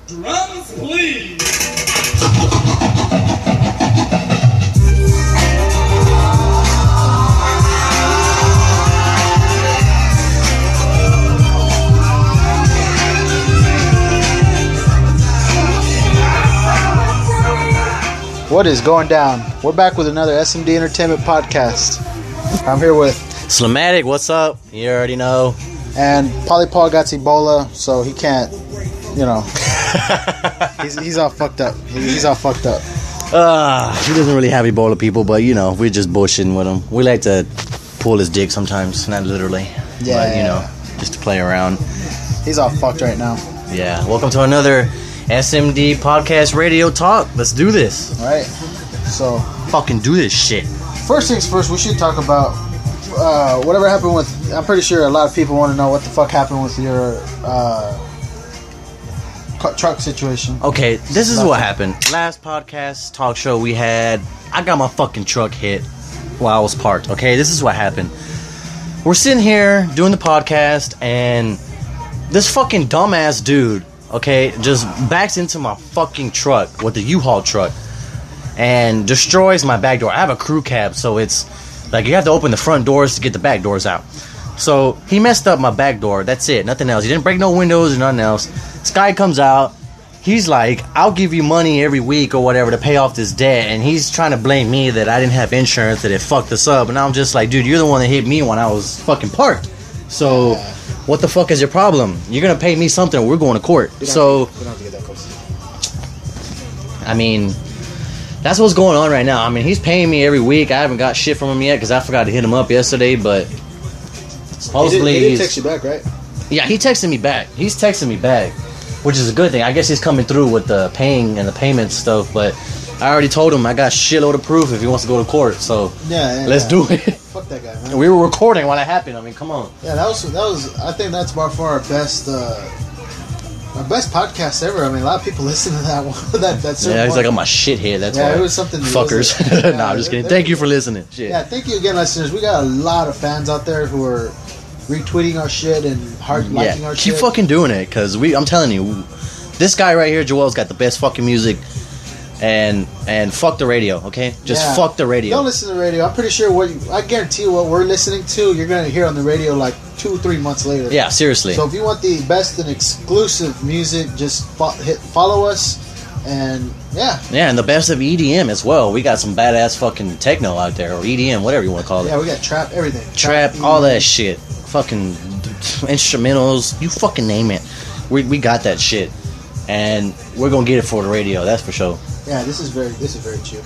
Drums, please. What is going down? We're back with another SMD Entertainment podcast. I'm here with Slamatic, what's up? You already know. And Polly Paul got Ebola, so he can't, you know. he's all fucked up. He's all fucked up. He doesn't really have Ebola, people, but you know, we're just bullshitting with him. We like to pull his dick sometimes, not literally. Yeah. But, you know, just to play around. He's all fucked right now. Yeah. Welcome to another SMD podcast radio talk. Let's do this. All right. So, fucking do this shit. First things first, we should talk about whatever happened with. I'm pretty sure a lot of people want to know what the fuck happened with your truck situation. Okay, this is what happened. Last podcast talk show we had, I got my fucking truck hit while I was parked. Okay, this is what happened. We're sitting here doing the podcast, and this fucking dumbass dude, okay, just backs into my fucking truck with the U-Haul truck and destroys my back door. I have a crew cab, so it's like you have to open the front doors to get the back doors out. So he messed up my back door. That's it. Nothing else. He didn't break no windows or nothing else. This guy comes out. He's like, I'll give you money every week or whatever to pay off this debt. And he's trying to blame me that I didn't have insurance, that it fucked us up. And I'm just like, dude, you're the one that hit me when I was fucking parked. So what the fuck is your problem? You're going to pay me something or we're going to court. So, I mean, that's what's going on right now. I mean, he's paying me every week. I haven't got shit from him yet because I forgot to hit him up yesterday. But supposedly he did text you back, right? Yeah, he texted me back. He's texting me back, which is a good thing. I guess he's coming through with the paying and the payment stuff. But I already told him I got shitload of proof if he wants to go to court. So let's do it. Fuck that guy, man. We were recording when it happened. I mean, come on. Yeah, that was. I think that's by far our best podcast ever. I mean, a lot of people listen to that one. that yeah, he's like, I'm a shithead. That's why. It was something. Fuckers. Nah, I'm just kidding. Thank you for listening. Shit. Yeah, thank you again, listeners. We got a lot of fans out there who are retweeting our shit and liking our shit. Keep fucking doing it, because I'm telling you, this guy right here, Joel's got the best fucking music. And fuck the radio, okay? Just fuck the radio. Don't listen to the radio. I'm pretty sure I guarantee you what we're listening to, you're gonna hear on the radio like 2 or 3 months later. Yeah, seriously. So if you want the best and exclusive music, just follow us, and yeah, and the best of EDM as well. We got some badass fucking techno out there, or EDM, whatever you want to call it. Yeah, we got trap, everything. Trap, all that shit. Fucking instrumentals, you fucking name it. We got that shit, and we're gonna get it for the radio. That's for sure. Yeah, this is very true.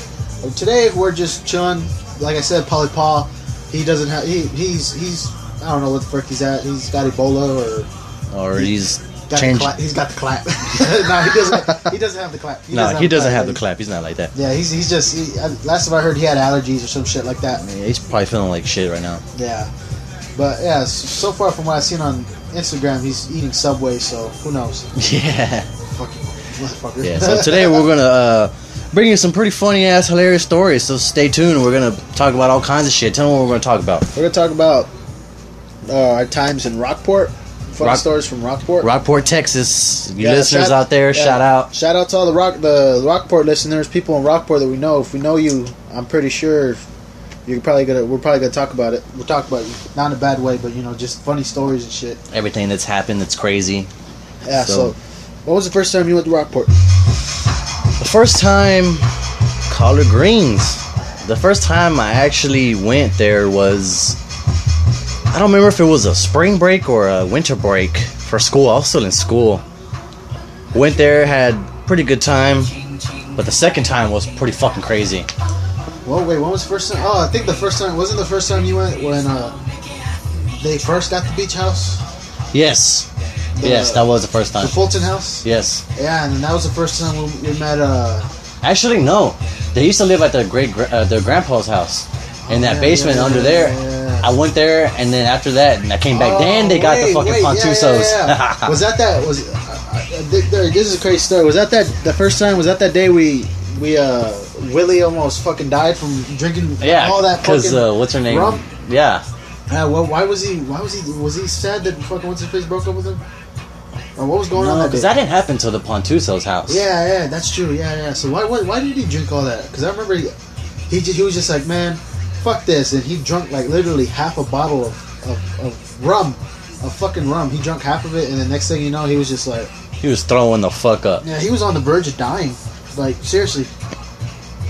Today we're just chilling. Like I said, Polly Paul, he doesn't have. He's I don't know what the frick he's at. He's got Ebola or he's changed. He's got the clap. No, he doesn't have the clap. He doesn't have the clap. He's not like that. Yeah, he's just. Last time I heard, he had allergies or some shit like that. I mean, he's probably feeling like shit right now. Yeah, but yeah, so far from what I've seen on Instagram, he's eating Subway. So who knows? Yeah. Fucking motherfucker. Yeah. So today we're gonna bring you some pretty funny ass, hilarious stories. So stay tuned. We're gonna talk about all kinds of shit. Tell them what we're gonna talk about. We're gonna talk about our times in Rockport. Fun stories from Rockport. Rockport, Texas. You listeners out there, shout out. Shout out to all the Rockport listeners, people in Rockport that we know. If we know you, I'm pretty sure we're probably gonna talk about it. We'll talk about you, not in a bad way, but you know, just funny stories and shit. Everything that's happened that's crazy. Yeah. So what was the first time you went to Rockport? The first time, Collard Greens. The first time I actually went there was, I don't remember if it was a spring break or a winter break for school. I was still in school. Went there, had pretty good time, but the second time was pretty fucking crazy. Well, wait, when was the first time? Oh, I think the first time, wasn't the first time you went when they first got the beach house? Yes. Yes, that was the first time. The Fulton house? Yes. Yeah, and that was the first time we met. Actually, no. They used to live at their grandpa's house. In that basement under there. Yeah. I went there, and then after that, and I came back. Then they got the fucking Pontusos. Yeah. Was that this is a crazy story. Was that the first time? Was that day we Willie almost fucking died from drinking all that fucking because what's her name? Rum? Yeah. Well, why was he sad that fucking what's his face broke up with him? Or what was going on that because day? that didn't happen to the Pontuso's house. Yeah, that's true. Yeah. So why did he drink all that? Because I remember he was just like, man, fuck this, and he drunk like literally half a bottle of rum, of fucking rum. He drunk half of it, and the next thing you know, he was just like, he was throwing the fuck up. Yeah, he was on the verge of dying, like seriously.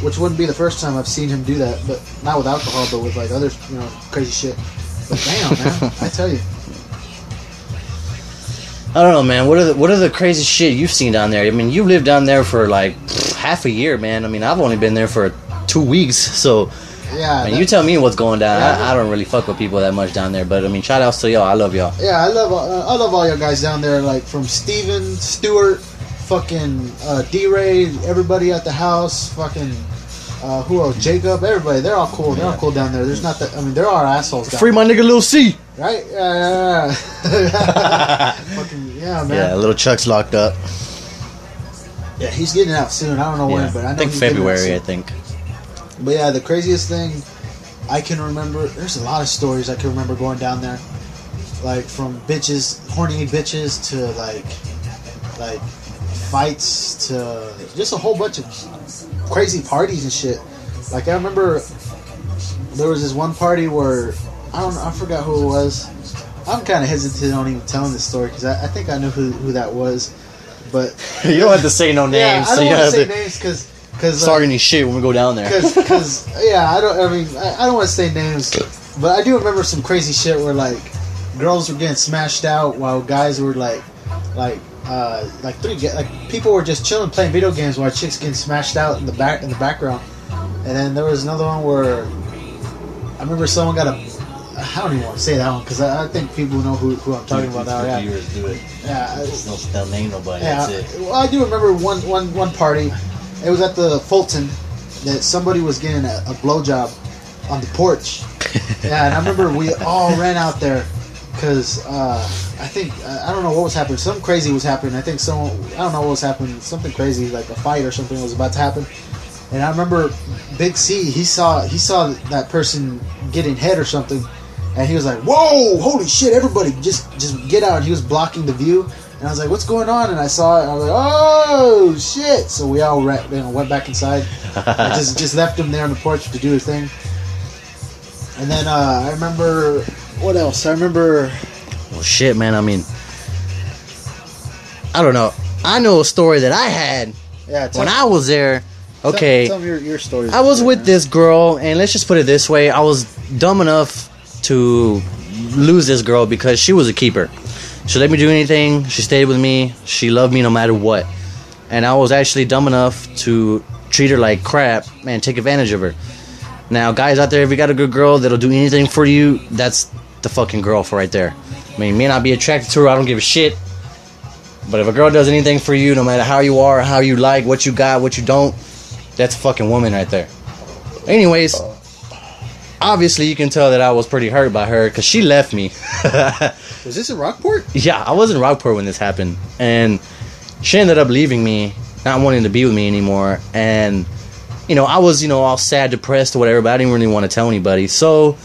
Which wouldn't be the first time I've seen him do that, but not with alcohol, but with like other, crazy shit. But damn, man, I tell you. I don't know, man. What are the crazy shit you've seen down there? I mean, you lived down there for like half a year, man. I mean, I've only been there for 2 weeks, so yeah. I mean, you tell me what's going down. I don't really fuck with people that much down there, but I mean, shout outs to y'all. I love y'all. Yeah, I love all y'all guys down there. Like from Steven, Stewart, fucking D-Ray, everybody at the house, fucking who else? Jacob, everybody. They're all cool. They're all cool down there. There's not that. I mean, there are assholes down Free my nigga Lil C. Right? Yeah. Fucking, yeah, man. Yeah, little Chuck's locked up. Yeah, he's getting out soon. I don't know when, but I know I think he's getting out February, soon. I think. But yeah, the craziest thing I can remember, there's a lot of stories I can remember going down there. Like from bitches, horny bitches, to like fights, to just a whole bunch of crazy parties and shit. Like I remember there was this one party where I forgot who it was. I'm kind of hesitant on even telling this story because I think I know who that was. But You don't have to say no names. yeah, I so don't you want to have say to names because start any shit when we go down there. Because yeah, I don't want to say names, but I do remember some crazy shit where like girls were getting smashed out while guys were like people were just chilling playing video games while chicks getting smashed out in the background. And then there was another one where I remember someone got I don't even want to say that one because I think people know who I'm talking about now. Yeah, viewers do it. Yeah, Don't name nobody. yeah. That's it. Well, I do remember one party. It was at the Fulton that somebody was getting a blowjob on the porch. Yeah, and I remember we all ran out there because I think I don't know what was happening. Something crazy was happening. I think I don't know what was happening. Something crazy like a fight or something was about to happen. And I remember Big C. He saw that person getting head or something, and he was like, "Whoa, holy shit! Everybody, just get out!" And he was blocking the view. And I was like, "What's going on?" And I saw it. And I was like, "Oh shit!" So we all went back inside. I just left him there on the porch to do his thing. And then I remember what else? I remember. Well, shit, man. I mean, I don't know. I know a story that I had when I was there. Okay, tell me your story. I was with this girl, and let's just put it this way: I was dumb enough to lose this girl because she was a keeper. She let me do anything. She stayed with me. She loved me no matter what. And I was actually dumb enough to treat her like crap and take advantage of her. Now, guys out there, if you got a good girl that'll do anything for you, that's the fucking girl for right there. I mean, you may not be attracted to her. I don't give a shit. But if a girl does anything for you, no matter how you are, how you like, what you got, what you don't, that's a fucking woman right there. Anyways, obviously you can tell that I was pretty hurt by her because she left me. Was this in Rockport? Yeah, I was in Rockport when this happened. And she ended up leaving me, not wanting to be with me anymore. And, I was, all sad, depressed, or whatever, but I didn't really want to tell anybody. So,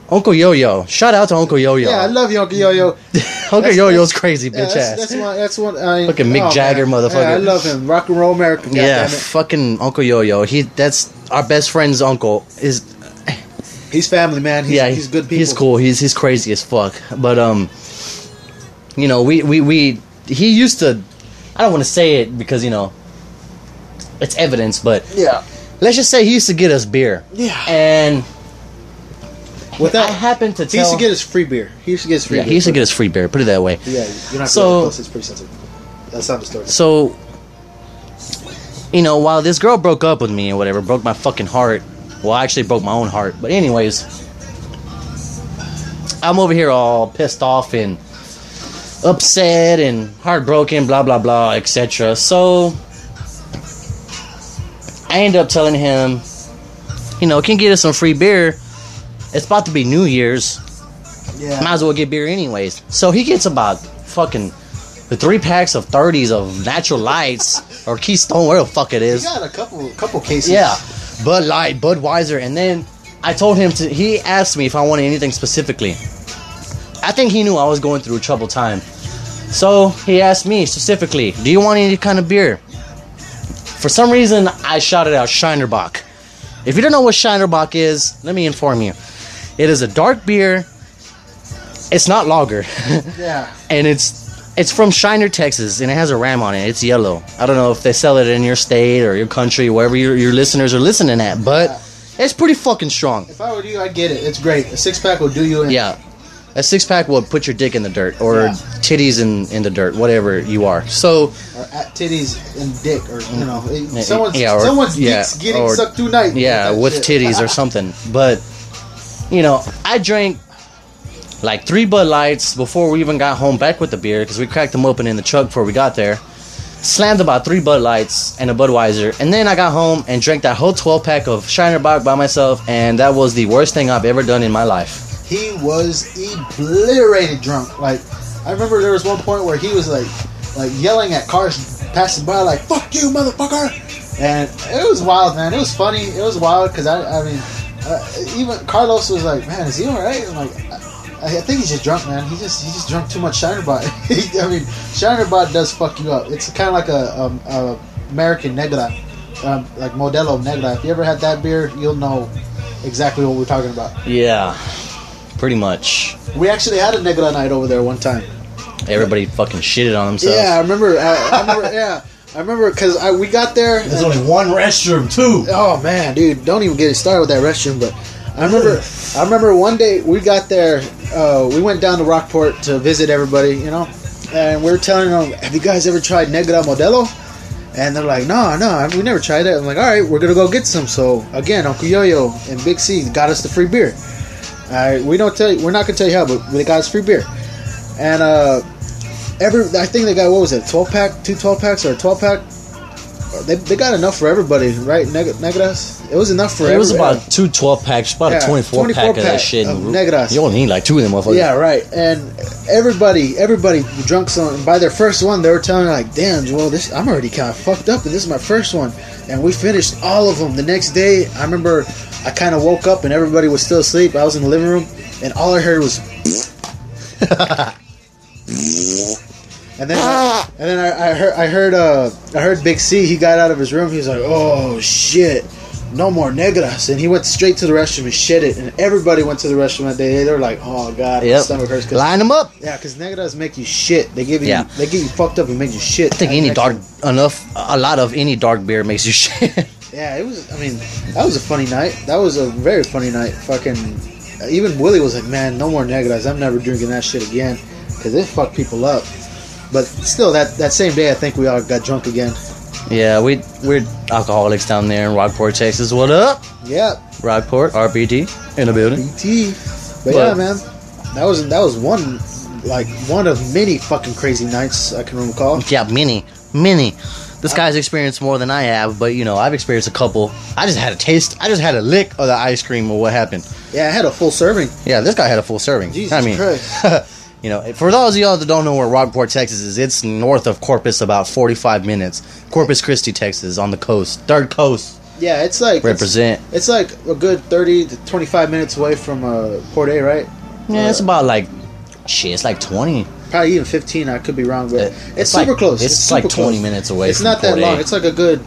Uncle Yo-Yo. Shout out to Uncle Yo-Yo. Yeah, I love you, Uncle Yo-Yo. Uncle Yo-Yo's crazy, bitch ass. That's one. Fucking Mick Jagger, man. motherfucker. Yeah, I love him. Rock and roll America. Yeah, fucking Uncle Yo-Yo. That's our best friend's uncle. He's family, man. He's good people. He's cool. He's crazy as fuck. But he used to. I don't want to say it because it's evidence, but yeah. Let's just say he used to get us beer. Yeah. And I happened to tell. He used to get us free beer. He used to get us free. Yeah, beer. He used to get us free beer. Put it that way. Yeah, you're not close. It's pretty sensitive. That's not the story. So, while this girl broke up with me or whatever, broke my fucking heart. Well, I actually broke my own heart. But anyways, I'm over here all pissed off and upset and heartbroken, blah, blah, blah, etc. So, I end up telling him, can you get us some free beer? It's about to be New Year's. Yeah. Might as well get beer anyways. So he gets about fucking the 3 packs of 30s of Natural Lights or Keystone, whatever the fuck it is. He got a couple cases. Yeah. Bud Light, Budweiser, and then I told him he asked me if I wanted anything specifically. I think he knew I was going through a troubled time. So he asked me specifically, do you want any kind of beer? For some reason, I shouted out Shinerbach. If you don't know what Shinerbach is, let me inform you. It is a dark beer. It's not lager. Yeah. And it's from Shiner, Texas, and it has a ram on it. It's yellow. I don't know if they sell it in your state or your country, wherever your listeners are listening at, but it's pretty fucking strong. If I were you, I'd get it. It's great. A 6-pack will do you in. Yeah. A 6-pack will put your dick in the dirt, or titties in the dirt, whatever you are. So, or at titties and dick, or you know, someone's dick's getting sucked tonight. Yeah, with titties or something. But you know, I drank like 3 Bud Lights before we even got home back with the beer, because we cracked them open in the truck before we got there. Slammed about 3 Bud Lights and a Budweiser, and then I got home and drank that whole 12-pack of Shinerbach by myself, and that was the worst thing I've ever done in my life. He was obliterated drunk. Like, I remember there was one point where he was like yelling at cars passing by, like, "Fuck you, motherfucker!" And it was wild, man. It was funny. It was wild because I mean, even Carlos was like, "Man, is he all right?" I'm like, I think he's just drunk, man. He just drunk too much Shinerbach. I mean, Shinerbach does fuck you up. It's kind of like a American Negra, like Modelo Negra. If you ever had that beer, you'll know exactly what we're talking about. Yeah. Pretty much. We actually had a Negra night over there one time. Everybody fucking shitted on themselves. Yeah, I remember. I remember because we got there. There's only one restroom too. Oh man, dude, don't even get it started with that restroom. But I remember one day we got there. We went down to Rockport to visit everybody, you know, and we were telling them, "Have you guys ever tried Negra Modelo?" And they're like, no, we never tried it. I'm like, all right, we're gonna go get some. So again, Uncle Yo-Yo and Big C got us the free beer. We're not gonna tell you how, but they got us free beer, and I think they got, what was it, 12-pack, 2 12-packs or a 12-pack. They got enough for everybody, right? Negras. It was enough for everybody. It was about 2 12-packs, about a 24-pack of that shit. Of Negras. You only need like 2 of them, motherfuckers. Yeah, right. And everybody drunk some. And by their first one, they were telling me, like, "Damn, Joel, I'm already kind of fucked up, and this is my first one." And we finished all of them. The next day, I remember I kind of woke up and everybody was still asleep. I was in the living room, and all I heard was. And then I heard Big C. He got out of his room. He was like, "Oh shit, no more Negras," and he went straight to the restroom and shit it. And everybody went to the restroom that day. They were like, "Oh god, my stomach hurts." Line them up. Yeah, because Negras make you shit. They get you fucked up and make you shit. I think a lot of any dark beer makes you shit. Yeah, it was. I mean, that was a funny night. That was a very funny night. Fucking, even Willie was like, "Man, no more Negras. I'm never drinking that shit again," because it fucked people up. But still, that same day, I think we all got drunk again. Yeah, we're alcoholics down there in Rockport, Texas. What up? Yeah, Rockport, RPT in the building. RPT. But yeah, man, that was one of many fucking crazy nights I can recall. Yeah, many. This guy's experienced more than I have, but you know, I've experienced a couple. I just had a taste. I just had a lick of the ice cream of what happened. Yeah, I had a full serving. Yeah, this guy had a full serving. Jesus Christ. You know, for those of y'all that don't know where Rockport, Texas is, it's north of Corpus, about 45 minutes. Corpus Christi, Texas, on the coast. Third coast. Yeah, it's like... Represent. It's like a good 30 to 25 minutes away from Port A, right? Yeah, it's about like... Shit, it's like 20. Probably even 15, I could be wrong, but it's super like, close. It's like 20 minutes away from Port A. It's not that long. It's like a good...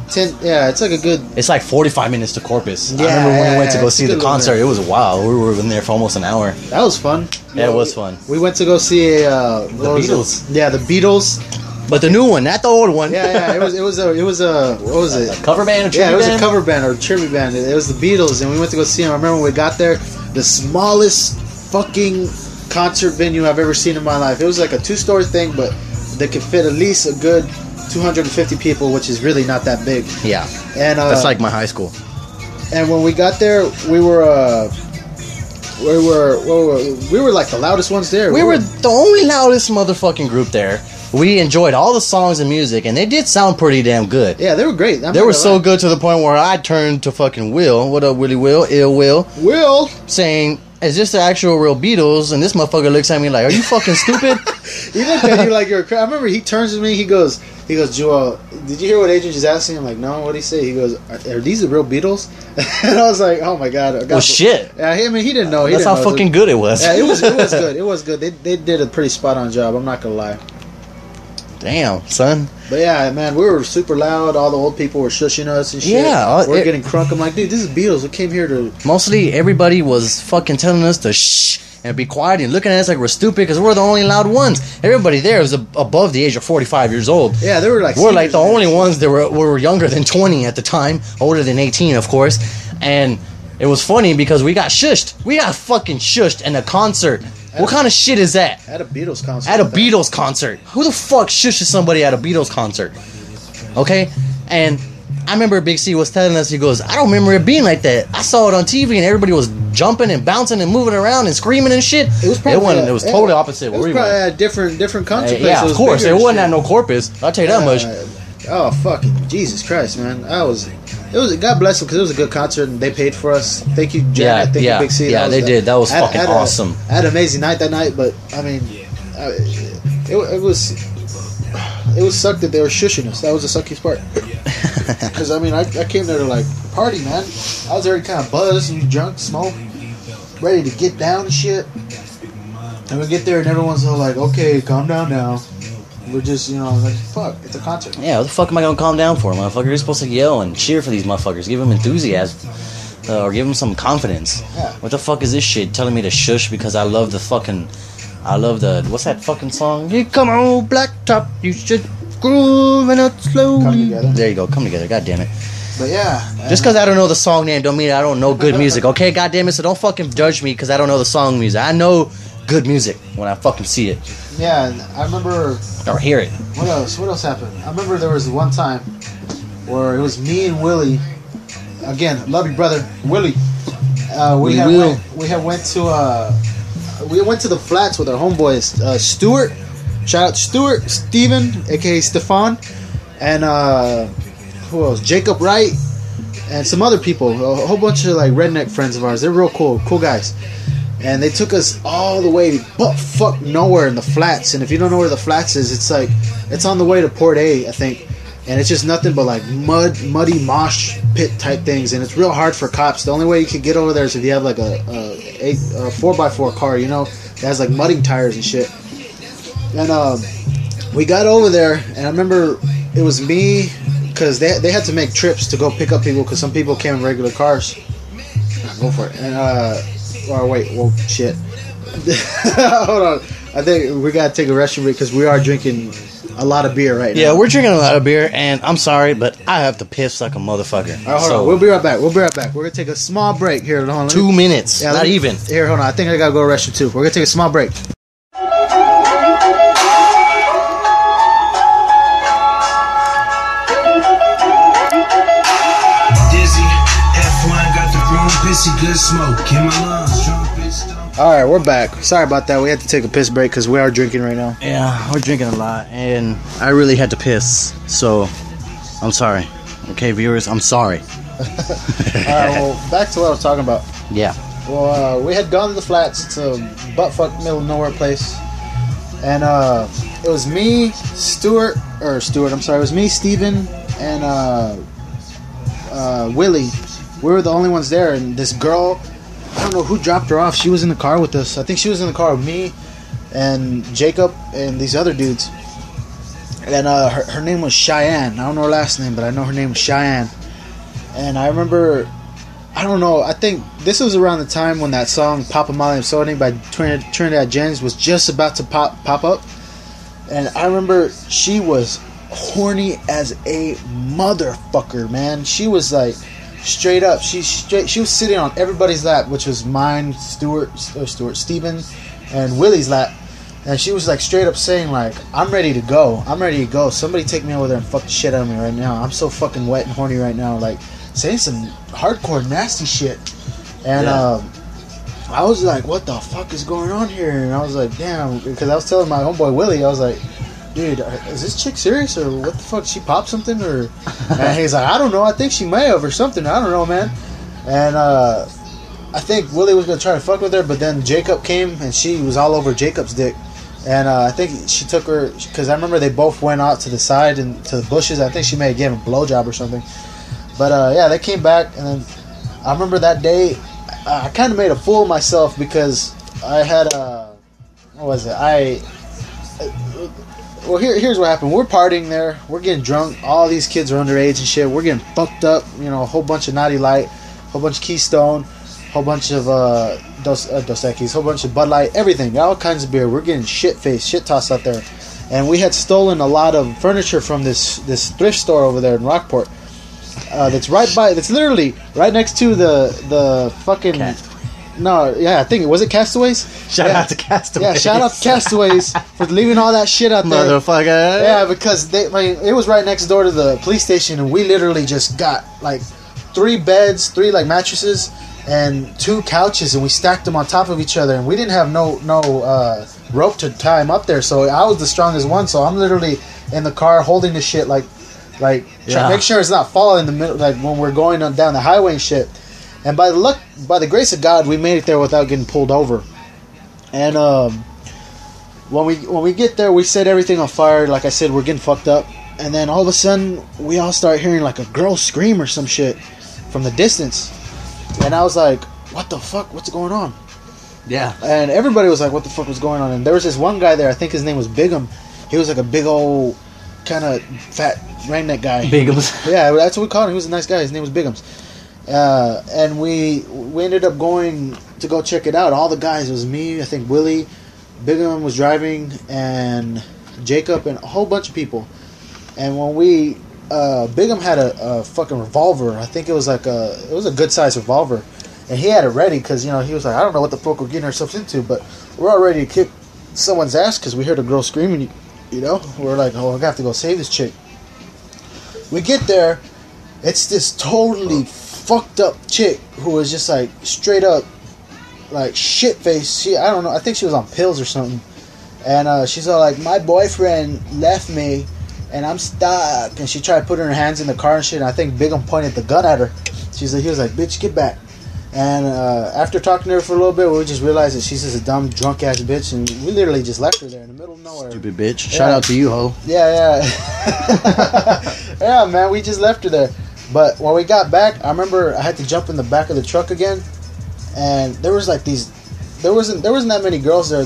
10, yeah, it's like a good... It's like 45 minutes to Corpus. Yeah, I remember when we went to go see the concert. It was wild. We were in there for almost an hour. That was fun. Yeah, it was fun. We went to go see the Beatles. Yeah, the Beatles. But the new one, not the old one. Yeah, it was a what was it? A cover band or tribute band? Yeah, it was a cover band or a tribute band. It was the Beatles, and we went to go see them. I remember when we got there, the smallest fucking concert venue I've ever seen in my life. It was like a 2-story thing, but they could fit at least a good 250 people, which is really not that big. Yeah, and that's like my high school. And when we got there, we were like the loudest ones there. We were the only loudest motherfucking group there. We enjoyed all the songs and music, and they did sound pretty damn good. Yeah, they were great. They were so good to the point where I turned to fucking Will. What up, Willie Will? Ill Will. Will. Saying, "Is this the actual real Beatles?" And this motherfucker looks at me like, "Are you fucking stupid?" He looked at you like you're a crap. I remember he turns to me, he goes, "Joel, did you hear what Adrian just asked me? I'm like, no, what'd he say? He goes, are these the real Beatles? And I was like, oh my god. Well, shit. Yeah, I mean, he didn't know. That's how fucking good it was. Yeah, it was good. It was good. They did a pretty spot on job. I'm not gonna lie. Damn, son. But yeah, man, we were super loud. All the old people were shushing us and shit. Yeah, we're getting crunk. I'm like, dude, this is Beatles. We came here to. Mostly everybody was fucking telling us to shh and be quiet and looking at us like we're stupid because we're the only loud ones. Everybody there was above the age of 45 years old. Yeah, they were like. We're like the only ones that were younger than 20 at the time, older than 18, of course. And it was funny because we got shushed. We got fucking shushed in a concert. What kind of shit is that? At a Beatles concert. At a Beatles concert. Who the fuck shushes somebody at a Beatles concert? Okay? And I remember Big C was telling us, he goes, I don't remember it being like that. I saw it on TV and everybody was jumping and bouncing and moving around and screaming and shit. It was probably it was totally opposite. It was probably at different concert places. Yeah, of course. It wasn't at no Corpus. I'll tell you that much. Oh, fucking Jesus Christ, man. God bless them, because it was a good concert and they paid for us. Thank you, Janet. Thank you, Big C. Yeah, they did. That was fucking awesome. I had an amazing night that night, but I mean, it was sucked that they were shushing us. That was the suckiest part. Because I mean, I came there to like party, man. I was already kind of buzzed and drunk, smoked, ready to get down and shit. And we get there and everyone's all like, "Okay, calm down now." We're just, like, fuck, it's a concert. Yeah, what the fuck am I gonna calm down for, motherfucker? You're supposed to yell and cheer for these motherfuckers. Give them enthusiasm. Or give them some confidence. Yeah. What the fuck is this shit? Telling me to shush because I love the, what's that fucking song? You come on, blacktop, you should groove and out slowly. Come Together. There you go, Come Together, god damn it. But yeah. Just because I don't know the song name don't mean I don't know good music, okay? God damn it, so don't fucking judge me because I don't know the song music. I know good music when I fucking see it. Yeah, and I remember... Or hear it. What else happened? I remember there was one time where it was me and Willie. Again, love you, brother, Willie. We went to the flats with our homeboys, Stuart. Shout out to Stuart, Steven, aka Stefan, and who else? Jacob Wright, and some other people. A whole bunch of like redneck friends of ours. They're real cool guys. And they took us all the way butt fuck nowhere in the flats. And if you don't know where the flats is, it's on the way to Port A, I think. And it's just nothing but like muddy mosh pit type things. And it's real hard for cops. The only way you can get over there is if you have like a 4x4 car, that has like mudding tires and shit. And we got over there, and I remember it was me, because they had to make trips to go pick up people, because some people came in regular cars. Go for it. And shit. Hold on. I think we gotta take a restroom break because we are drinking a lot of beer right now. Yeah, we're drinking a lot of beer, and I'm sorry, but I have to piss like a motherfucker. All right, hold on. We'll be right back. We're gonna take a small break here. Hold on. 2 minutes. Yeah, not even. Here, hold on. I think I gotta go to the restroom too. We're gonna take a small break. Good smoke in my lungs. Alright, we're back. Sorry about that. We had to take a piss break because we are drinking right now. Yeah, we're drinking a lot, and I really had to piss, so I'm sorry. Okay, viewers, I'm sorry. Alright, well, back to what I was talking about. Yeah. Well, we had gone to the flats. It's a buttfuck middle of nowhere place. And it was me, it was me, Steven, and Willie. We were the only ones there, and this girl, I don't know who dropped her off. She was in the car with us. I think she was in the car with me and Jacob and these other dudes. And her name was Cheyenne. I don't know her last name, but I know her name was Cheyenne. And I remember, I don't know, I think this was around the time when that song Papa Molly and Soda by Trinidad James was just about to pop up. And I remember she was horny as a motherfucker, man. She was like... Straight up, she was sitting on everybody's lap, which was mine, Steven, and Willie's lap, and she was like straight up saying like, I'm ready to go. Somebody take me over there and fuck the shit out of me right now. I'm so fucking wet and horny right now. Like saying some hardcore nasty shit. And I was like, what the fuck is going on here? And I was like, damn, because I was telling my homeboy Willie, I was like, dude, is this chick serious, or what the fuck? She popped something, or? And he's like, I don't know. I think she may have, or something. I don't know, man. And I think Willie was gonna try to fuck with her, but then Jacob came, and she was all over Jacob's dick, And I think she took her, because I remember they both went out to the side and to the bushes. I think she may have given him a blowjob or something. But yeah, they came back, and then I remember that day, I kind of made a fool of myself because I had what was it? Well, here's what happened. We're partying there. We're getting drunk. All these kids are underage and shit. We're getting fucked up. You know, a whole bunch of Naughty Light, a whole bunch of Keystone, a whole bunch of Dos Equis, a whole bunch of Bud Light, everything. All kinds of beer. We're getting shit-faced, shit-tossed out there. And we had stolen a lot of furniture from this thrift store over there in Rockport. That's literally right next to the fucking... Castaway. No, yeah, I think it was it Castaways? Shout out to Castaways. Yeah, shout out to Castaways for leaving all that shit out there. Motherfucker. Yeah, because it was right next door to the police station, and we literally just got like 3 beds, 3 like mattresses, and 2 couches, and we stacked them on top of each other, and we didn't have no rope to tie them up there, so I was the strongest one, so I'm literally in the car holding the shit like trying to make sure it's not falling in the middle, like when we're going down the highway and shit. And by the grace of God, we made it there without getting pulled over. And when we get there, we set everything on fire. Like I said, we're getting fucked up. And then all of a sudden, we all start hearing like a girl scream or some shit from the distance. And I was like, what the fuck? What's going on? Yeah. And everybody was like, what the fuck was going on? And there was this one guy there, I think his name was Bigham. He was like a big old, kind of fat redneck guy. Bigums. Yeah, that's what we called him. He was a nice guy. His name was Bighams. And we ended up going to go check it out. All the guys, it was me, I think Willie, Bigham was driving, and Jacob, and a whole bunch of people. And when Bigham had a fucking revolver. I think it was a good sized revolver, and he had it ready because he was like, I don't know what the fuck we're getting ourselves into, but we're all ready to kick someone's ass because we heard a girl screaming. We're like, oh, I have to go save this chick. We get there, it's this totally fucked up chick who was just like straight up like shit faced. I don't know, I think she was on pills or something, and she's all like, my boyfriend left me and I'm stuck, and she tried to put her hands in the car and shit, and I think Bigham pointed the gun at her. He was like, bitch, get back. And after talking to her for a little bit, we just realized that she's just a dumb drunk ass bitch, and we literally just left her there in the middle of nowhere. Stupid bitch. Shout out to you, ho. Yeah. Yeah, man, we just left her there. But when we got back, I remember I had to jump in the back of the truck again, and there was like there wasn't that many girls there.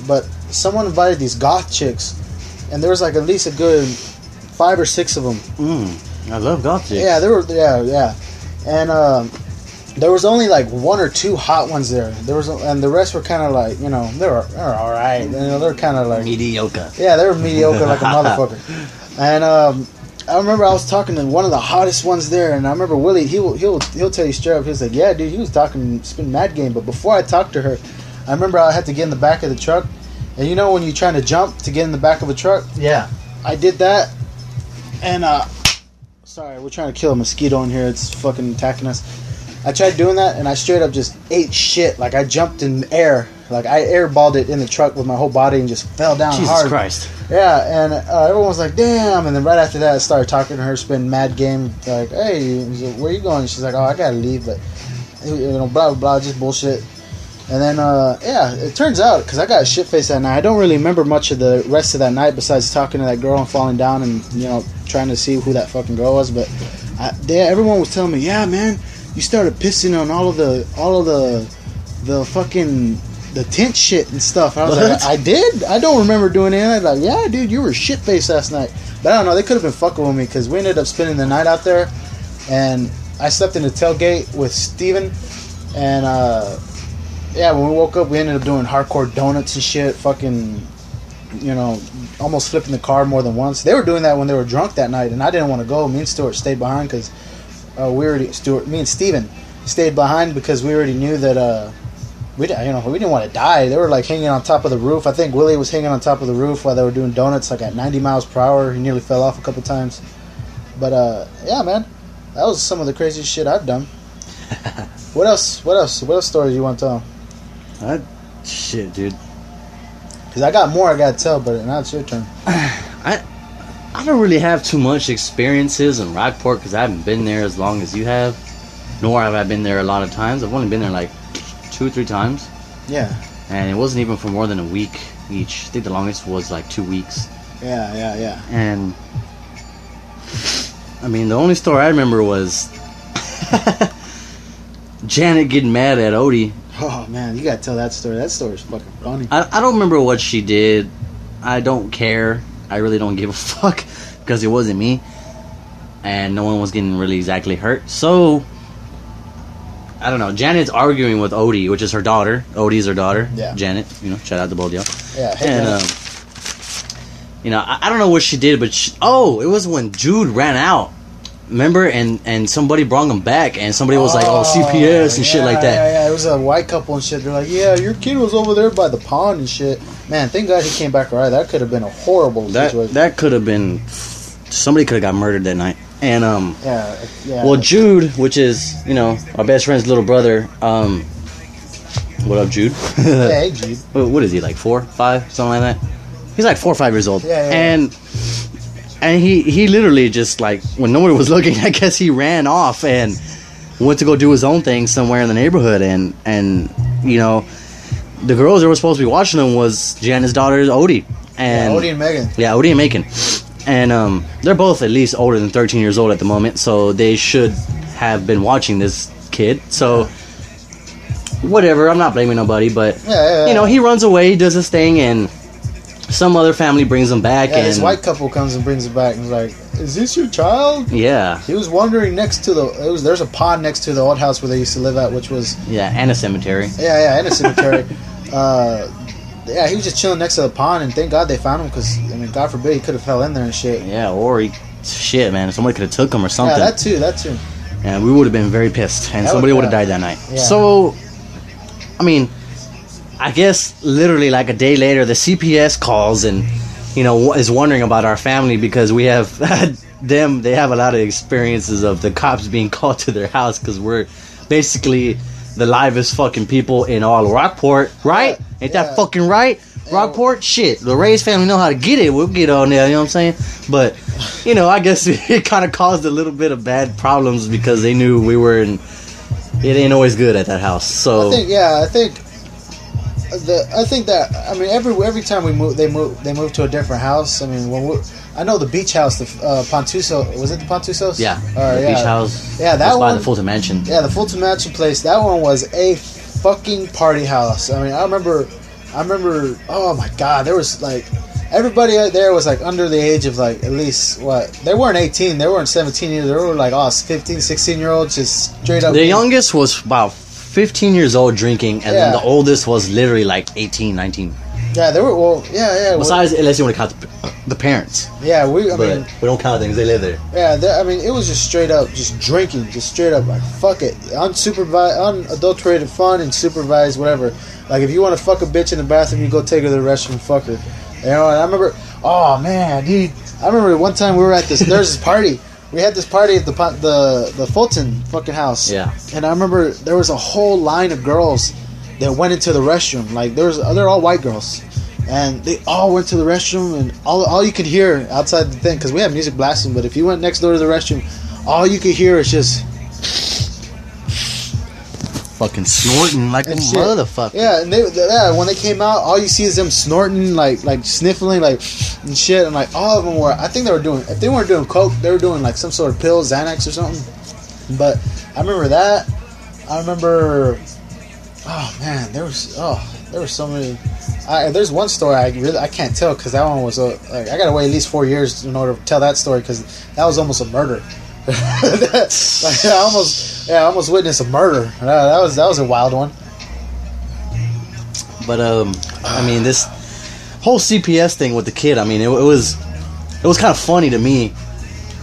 But someone invited these goth chicks, and there was like at least a good 5 or 6 of them. I love goth chicks. Yeah, and there was only like 1 or 2 hot ones there. And the rest were kind of like, they're all right. They're kind of like mediocre. Yeah, they were mediocre like a motherfucker. And I remember I was talking to one of the hottest ones there, and I remember Willie. He'll tell you straight up. He was like, "Yeah, dude, he was talking spin mad game." But before I talked to her, I remember I had to get in the back of the truck, and when you're trying to jump to get in the back of a truck, yeah, I did that, and sorry, we're trying to kill a mosquito in here. It's fucking attacking us. I tried doing that, and I straight up just ate shit. Like I jumped in air, like I airballed it in the truck with my whole body and just fell down Jesus hard. Christ. Yeah, and everyone was like, damn. And then right after that, I started talking to her, spin mad game. Like, hey, where you going? She's like, oh, I gotta leave, but, blah, blah, blah, just bullshit. And then, yeah, it turns out, because I got shit faced that night, I don't really remember much of the rest of that night besides talking to that girl and falling down and, trying to see who that fucking girl was. But everyone was telling me, yeah, man, you started pissing on all of the fucking... the tent shit and stuff. I was like, I did? I don't remember doing anything. I was like, yeah, dude, you were shit-faced last night. But I don't know, they could have been fucking with me because we ended up spending the night out there, and I slept in the tailgate with Steven, and yeah, when we woke up, we ended up doing hardcore donuts and shit, fucking, almost flipping the car more than once. They were doing that when they were drunk that night, and I didn't want to go. Me and Stuart stayed behind because me and Steven stayed behind because we already knew that we didn't want to die. They were like hanging on top of the roof. I think Willie was hanging on top of the roof while they were doing donuts like at 90 miles per hour. He nearly fell off a couple times. But yeah, man, that was some of the craziest shit I've done. What else stories you want to tell? Shit, dude. Because I got more I got to tell, but now it's your turn. I don't really have too much experiences in Rockport because I haven't been there as long as you have, nor have I been there a lot of times. I've only been there like 2 or 3 times. Yeah. And it wasn't even for more than a week. each. I think the longest was like 2 weeks. Yeah. And I mean, the only story I remember was Janet getting mad at Odie. Oh man, you gotta tell that story. That story's fucking funny. I don't remember what she did. I don't care. I really don't give a fuck because it wasn't me, and no one was getting really exactly hurt. So I don't know. Janet's arguing with Odie, which is her daughter. Odie's her daughter. Yeah. Janet. Shout out to both y'all. Yeah. Hey, And I don't know what she did, but it was when Jude ran out. Remember, and somebody brought him back, and somebody was like, "Oh, CPS and shit like that." Yeah. It was a white couple and shit. They're like, "Yeah, your kid was over there by the pond and shit." Man, thank God he came back alright. That could have been a horrible situation. That could have been. Somebody could have got murdered that night. And yeah. Well, Jude, which is our best friend's little brother. What up, Jude? Hey, Jude. What is he, like 4, 5, something like that? He's like 4 or 5 years old. Yeah. And he literally just, like, when nobody was looking, I guess he ran off and went to go do his own thing somewhere in the neighborhood. And the girls that were supposed to be watching him was Janet's daughter, Odie. And Odie and Megan. Yeah, Odie and Megan. And they're both at least older than 13 years old at the moment, so they should have been watching this kid. So, whatever, I'm not blaming nobody, but, he runs away, he does his thing, and some other family brings him back. Yeah, and this white couple comes and brings him back and is like, "Is this your child?" Yeah. He was wandering next to there's a pond next to the old house where they used to live at, which was... Yeah, and a cemetery. Yeah, and a cemetery. Yeah, he was just chilling next to the pond, and thank God they found him, because, I mean, God forbid he could have fell in there and shit. Yeah, or shit, man, somebody could have took him or something. Yeah, that too. And we would have been very pissed, and somebody would have died that night. Yeah. So, I mean, I guess literally like a day later, the CPS calls and, is wondering about our family because we have they have a lot of experiences of the cops being called to their house because we're basically the livest fucking people in all Rockport, right? Ain't that fucking right? Rockport? Shit. The Reyes family know how to get it. We'll get on there, you know what I'm saying? But, I guess it kind of caused a little bit of bad problems because they knew we were in... It ain't always good at that house, so... I think that, I mean, every time they move to a different house. I mean, I know the beach house, the Pontuso, was it the Pontusos? Yeah, the beach house. Yeah, that one. By the Fulton Mansion. Yeah, the Fulton Mansion place. That one was a fucking party house. I mean, I remember. Oh my God, there was like everybody out there was like under the age of like at least what? They weren't 18, they weren't 17 either. They were like 15, 16-year-olds just straight up. The youngest was about 15 years old drinking, and then the oldest was literally like 18, 19. Yeah, they were. Well, yeah. Besides, unless you want to count the parents. Yeah, I mean, we don't count things; they live there. Yeah, I mean, it was just straight up, just drinking, just straight up, like fuck it, unadulterated fun and supervised whatever. Like if you want to fuck a bitch in the bathroom, you go take her to the restroom, and fuck her. And I remember, oh man, dude, I remember one time we were at there's this party. We had this party at the Fulton fucking house. Yeah. And I remember there was a whole line of girls that went into the restroom. Like they're all white girls, and they all went to the restroom, and all you could hear outside the thing, because we have music blasting. But if you went next door to the restroom, all you could hear is just fucking snorting like a motherfucker. Yeah, and when they came out, all you see is them snorting, like sniffling, like and shit. And like all of them were, I think they were doing, if they weren't doing coke, they were doing like some sort of pill, Xanax or something. But I remember that. I remember. Oh man, there were so many. There's one story I can't tell because that one was I gotta wait at least 4 years in order to tell that story because that was almost a murder. I almost witnessed a murder. That was a wild one. But I mean, this whole CPS thing with the kid. I mean, it was kind of funny to me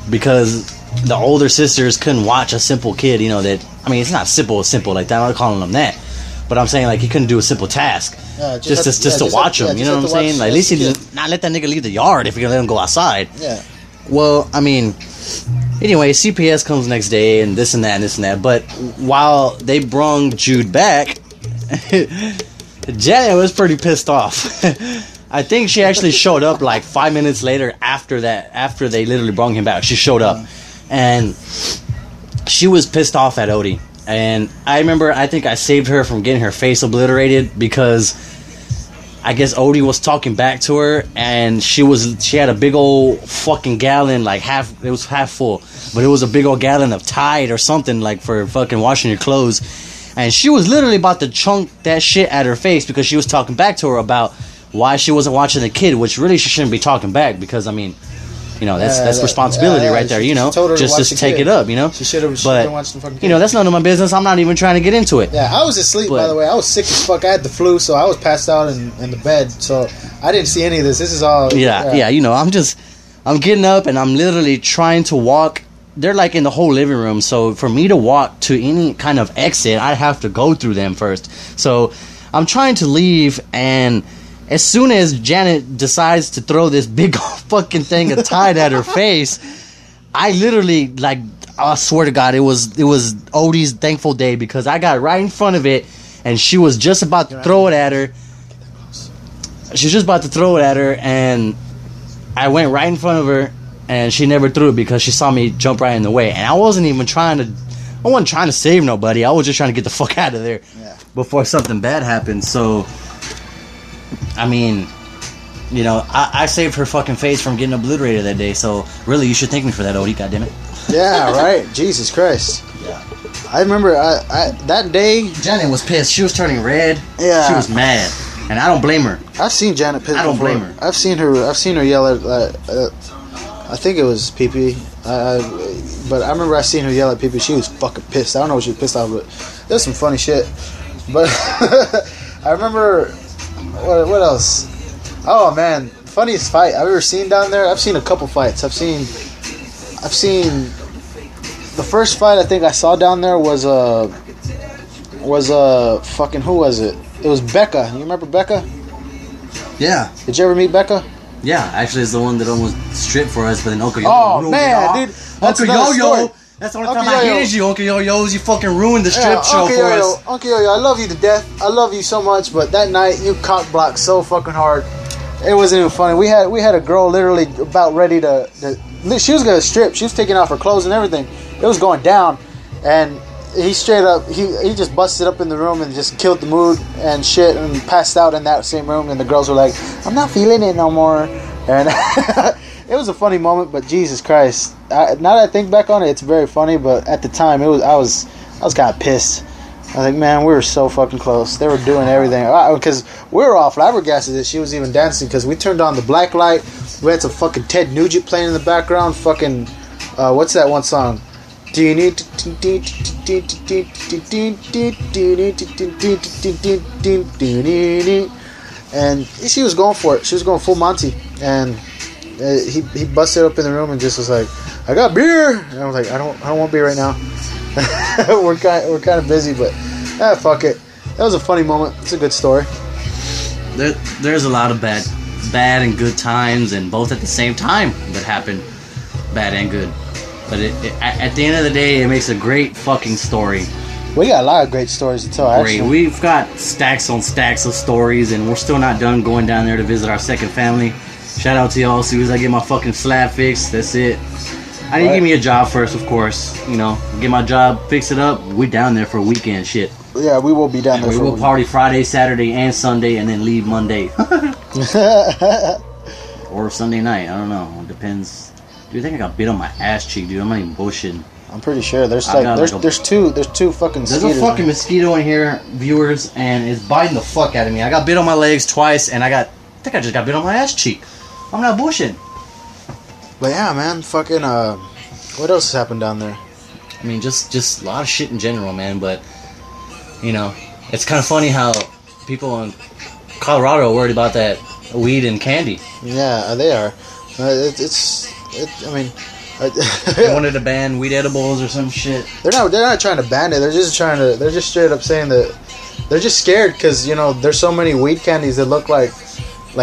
because the older sisters couldn't watch a simple kid. That, I mean, it's not simple like that. I'm not calling them that. But I'm saying, like, he couldn't do a simple task. Just to watch him, you know what I'm saying? Like, at least he did not let that nigga leave the yard if you're going to let him go outside. Yeah. Well, I mean, anyway, CPS comes next day and this and that and this and that. But while they brung Jude back, Janet was pretty pissed off. I think she actually showed up like 5 minutes later after they literally brung him back. She showed up. And she was pissed off at Odie. And I remember, I think I saved her from getting her face obliterated because I guess Odie was talking back to her, and she had a big old fucking gallon, like it was half full, but it was a big old gallon of Tide or something, like for fucking washing your clothes. And she was literally about to chunk that shit at her face because she was talking back to her about why she wasn't watching the kid, which really she shouldn't be talking back because, I mean, you know, that's responsibility right there, you know. Just take it up, you know. She should have watched the fucking kid. You know, that's none of my business. I'm not even trying to get into it. Yeah, I was asleep, by the way. I was sick as fuck. I had the flu, so I was passed out in the bed. So I didn't see any of this. This is all... Yeah, you know, I'm getting up and I'm literally trying to walk. They're like in the whole living room, so for me to walk to any kind of exit, I have to go through them first. So I'm trying to leave, and as soon as Janet decides to throw this big fucking thing of Tide at her face, I literally, like, I swear to God, it was Odie's thankful day because I got right in front of it, and she was just about to throw it at her. She was just about to throw it at her, and I went right in front of her, and she never threw it because she saw me jump right in the way. And I wasn't trying to save nobody. I was just trying to get the fuck out of there before something bad happened. So, I mean, you know, I saved her fucking face from getting obliterated that day. So, really, you should thank me for that, Odie, goddammit. Yeah, right. Jesus Christ. Yeah. I remember that day... Janet was pissed. She was turning red. Yeah. She was mad. And I don't blame her. I've seen Janet pissed. I don't blame her. I've seen her yell at... I think it was Pee-Pee. But I remember I seen her yell at Pee-Pee. She was fucking pissed. I don't know what she was pissed off, but there's some funny shit. But I remember... What else? Oh, man. Funniest fight I've ever seen down there. I've seen a couple fights. I've seen... The first fight I think I saw down there was fucking... Who was it? It was Becca. You remember Becca? Yeah. Did you ever meet Becca? Yeah, actually, it's the one that almost stripped for us, but then Uncle Yo. Oh, man, dude. Uncle Yo-Yo. That's the only time I hated you, Uncle Yo-Yo's. You fucking ruined the strip show for us. Uncle Yo-Yo, I love you to death. I love you so much, but that night, you cock blocked so fucking hard. It wasn't even funny. We had a girl literally about ready to she was going to strip. She was taking off her clothes and everything. It was going down, and he straight up, he just busted up in the room and just killed the mood and shit and passed out in that same room, and the girls were like, I'm not feeling it no more. And it was a funny moment, but Jesus Christ, now that I think back on it, it's very funny, but at the time, I was kind of pissed. I was like, man, we were so fucking close. They were doing everything, because we were all flabbergasted that she was even dancing, because we turned on the black light, we had some fucking Ted Nugent playing in the background, fucking, what's that one song? And she was going for it. She was going full Monty, and he busted up in the room and just was like, "I got beer," and I was like, "I don't want beer right now." we're kind of busy, but fuck it. That was a funny moment. It's a good story. There's a lot of bad and good times, and both at the same time that happen, bad and good. But at the end of the day, it makes a great fucking story. We got a lot of great stories to tell, actually. We've got stacks on stacks of stories, and we're still not done going down there to visit our second family. Shout out to y'all. As soon as I get my fucking slab fixed, that's it. I need to give me a job first, of course. You know, get my job, fix it up. We down there for a weekend, shit. Yeah, we will be down there. We will party Friday, Saturday, and Sunday, and then leave Monday. Or Sunday night. I don't know. It depends. Dude, I think I got bit on my ass cheek, dude. I'm not even bullshitting. I'm pretty sure there's two fucking mosquitoes. There's a fucking mosquito in here, viewers, and it's biting the fuck out of me. I got bit on my legs twice, and I think I just got bit on my ass cheek. I'm not bullshitting. But yeah, man, fucking what else has happened down there? I mean, just a lot of shit in general, man. But you know, it's kind of funny how people in Colorado are worried about that weed and candy. Yeah, they are. I mean, they wanted to ban weed edibles or some shit. They're not trying to ban it. They're just straight up saying that they're just scared because, you know, there's so many weed candies that look like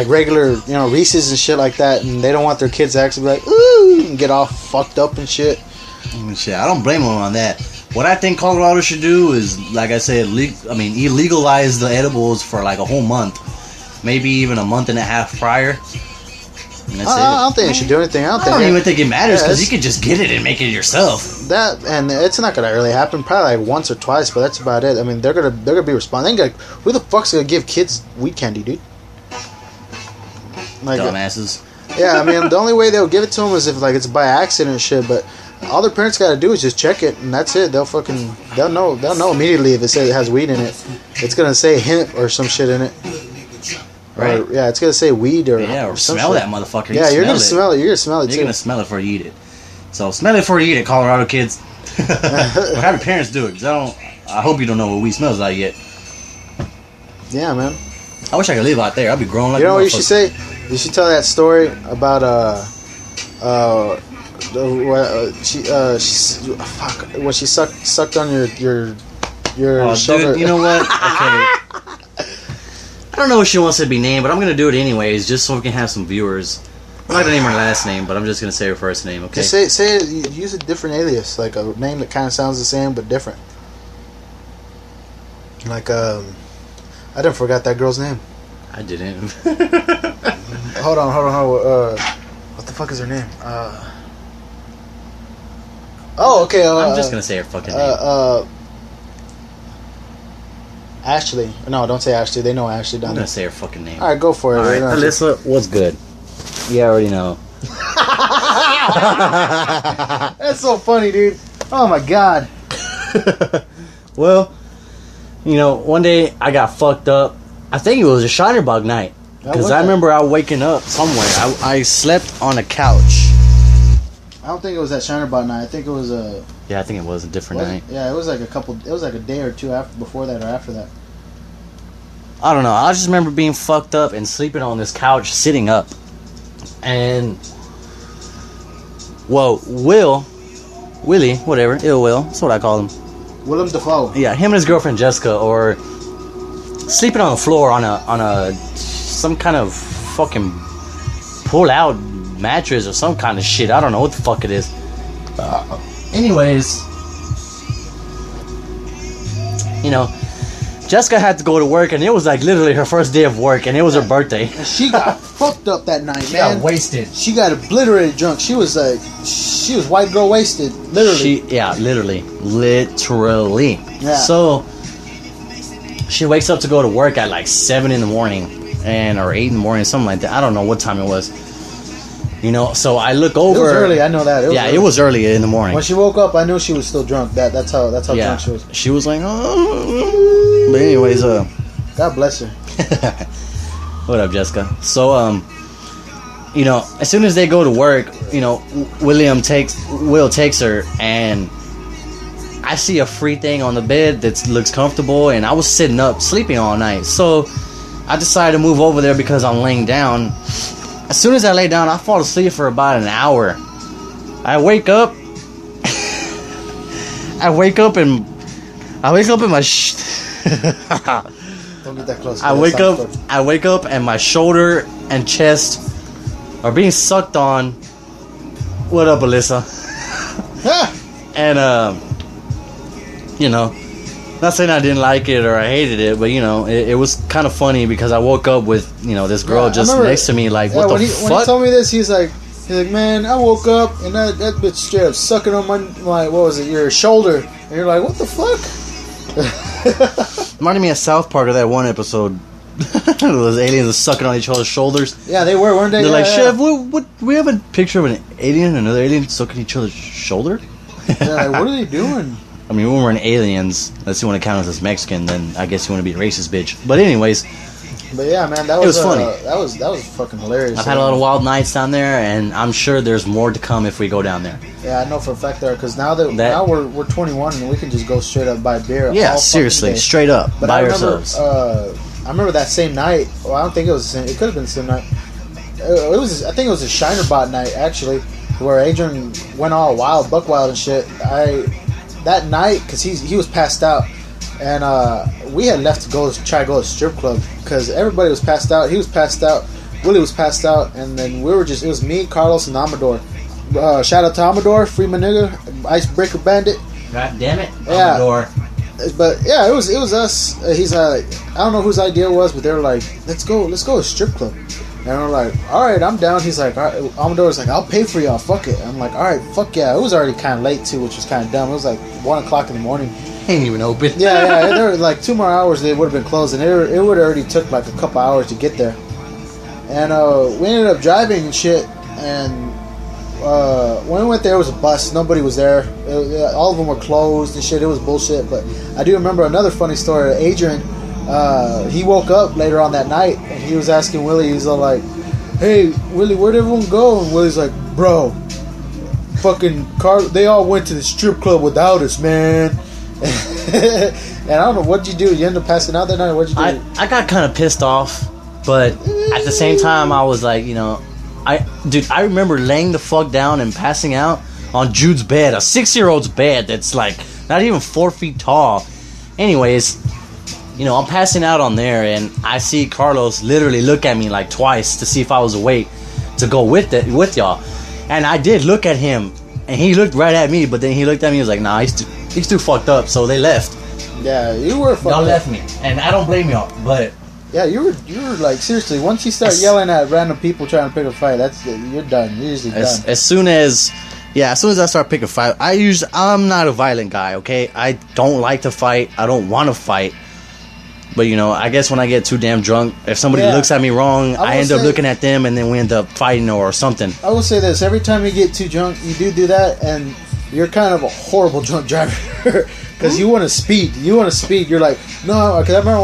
regular, you know, Reese's and shit like that, and they don't want their kids to actually be like, ooh, and get all fucked up and shit. Shit, I don't blame them on that. What I think Colorado should do is, like I said, illegalize the edibles for like a whole month, maybe even a month and a half prior. And that's I don't think you should do anything. I don't even think it matters because you could just get it and make it yourself. That, and it's not gonna really happen. Probably like once or twice, but that's about it. I mean, they're gonna be responsible. Who the fuck's gonna give kids weed candy, dude? Like, dumbasses. yeah, I mean, the only way they'll give it to them is if like it's by accident and shit. But all their parents gotta do is just check it, and that's it. They'll know immediately if it says it has weed in it. It's gonna say hemp or some shit in it. Right. Or, yeah, it's gonna say weed or some smell shit. that motherfucker. Yeah, you're gonna smell it. You're gonna smell it too. You're gonna smell it before you eat it. So smell it before you eat it, Colorado kids. Or have your parents do it. 'Cause I hope you don't know what weed smells like yet. Yeah, man. I wish I could live out there. I'd be growing like. You know what you should say? You should tell that story about she sucked on your shoulder. Dude, you know what? Okay. I don't know if she wants to be named, but I'm gonna do it anyways, just so we can have some viewers. I'm not gonna name her last name, but I'm just gonna say her first name. Okay. Just say use a different alias, like a name that kind of sounds the same but different. Like I didn't forgot that girl's name. I didn't. Hold on. What the fuck is her name? Okay. I'm just gonna say her fucking name. Ashley. No, don't say Ashley. They know Ashley down I'm there. gonna say her fucking name. All right, go for it. All right, Alyssa, what's good? You already know. That's so funny, dude. Oh my god. Well, you know, one day I got fucked up. I think it was a Shinerbug night. Because I remember I waking up somewhere. I slept on a couch. I don't think it was that Shinerbug night. I think it was a... Yeah, I think it was a different night. Yeah, it was like a day or two before that or after that. I don't know. I just remember being fucked up and sleeping on this couch, sitting up. And... Well, Willie, whatever, Ill Will, that's what I call him. Willem Dafoe. Yeah, him and his girlfriend Jessica, or sleeping on the floor on a some kind of fucking pull-out mattress or some kind of shit. I don't know what the fuck it is. Anyways, you know, Jessica had to go to work, and it was like literally her first day of work, and it was her birthday. And she got fucked up that night, She man. got wasted. She got obliterated drunk. She was white girl wasted, literally. Literally. Yeah. So she wakes up to go to work at like 7 in the morning, or 8 in the morning, something like that. I don't know what time it was. You know, so I look over. It was early. I know that. It was early in the morning. When she woke up, I knew she was still drunk. That's how drunk she was. She was like, oh. But anyways, God bless her. what up, Jessica? So, you know, as soon as they go to work, you know, Will takes her, and I see a free thing on the bed that looks comfortable, and I was sitting up, sleeping all night. So I decided to move over there because I'm laying down. As soon as I lay down, I fall asleep for about an hour. I wake up. I wake up in my. Don't get that close. I wake up and my shoulder and chest are being sucked on. What up, Alyssa? And you know, not saying I didn't like it or I hated it, but you know, it was kind of funny because I woke up with, you know, this girl just next to me, like, what the fuck? When he told me this, he's like, man, I woke up and that bitch straight up sucking on my what was it, your shoulder, and you're like, what the fuck? Reminded me of South Park of that one episode. Those aliens sucking on each other's shoulders. Yeah, they weren't they? They're like, Chef, what? We have a picture of an alien and another alien sucking each other's shoulder. They're like, what are they doing? I mean, when we're in aliens, unless you want to count us as Mexican, then I guess you want to be a racist bitch. But anyways, but yeah, man, that was funny. That was fucking hilarious. I've had a lot of wild nights down there, and I'm sure there's more to come if we go down there. Yeah, I know for a fact there, because now we're 21 and we can just go straight up buy beer. Yeah, seriously, straight up, but by ourselves. I remember that same night. Well, I don't think it was the same. It could have been the same night. It was. I think it was a Shinerbot night actually, where Adrian went all wild, buck wild and shit. That night, because he was passed out, and we had left to go to a strip club because everybody was passed out. He was passed out, Willie was passed out, and then it was me, Carlos, and Amador. Shout out to Amador, free my nigga, icebreaker bandit. God damn it, yeah. Amador. But yeah, it was us. He's I don't know whose idea it was, but they were like, let's go to a strip club. And we're like, all right, I'm down. He's like, all right. Amador was like, I'll pay for y'all. Fuck it. I'm like, all right, fuck yeah. It was already kind of late too, which was kind of dumb. It was like 1 o'clock in the morning. Ain't even open. Yeah. There were like 2 more hours. They would have been closed, and it would already took like a couple hours to get there. And we ended up driving and shit. And when we went there, it was a bus. Nobody was there. All of them were closed and shit. It was bullshit. But I do remember another funny story. Adrian, he woke up later on that night and he was asking Willie. He's all like, "Hey, Willie, where'd everyone go?" And Willie's like, "Bro, fucking they all went to the strip club without us, man." And I don't know, what'd you do? You ended up passing out that night? What'd you do? I got kind of pissed off, but at the same time, I was like, you know, I remember laying the fuck down and passing out on Jude's bed, a 6-year-old's bed that's like not even 4 feet tall. Anyways, you know, I'm passing out on there, and I see Carlos literally look at me like twice to see if I was awake to go with y'all. And I did look at him, and he looked right at me, but then he looked at me and was like, "Nah, he's too fucked up," so they left. Yeah, you were fucked up. Y'all left me, and I don't blame y'all, but... Yeah, you were like, seriously, once you start yelling at random people trying to pick a fight, you're done. You're usually done. As soon as I start picking a fight, I'm not a violent guy, okay? I don't like to fight. I don't want to fight. But, you know, I guess when I get too damn drunk, if somebody looks at me wrong, I end up looking at them, and then we end up fighting or something. I will say this. Every time you get too drunk, you do that, and you're kind of a horrible drunk driver. Because you want to speed. You're like, no, because I remember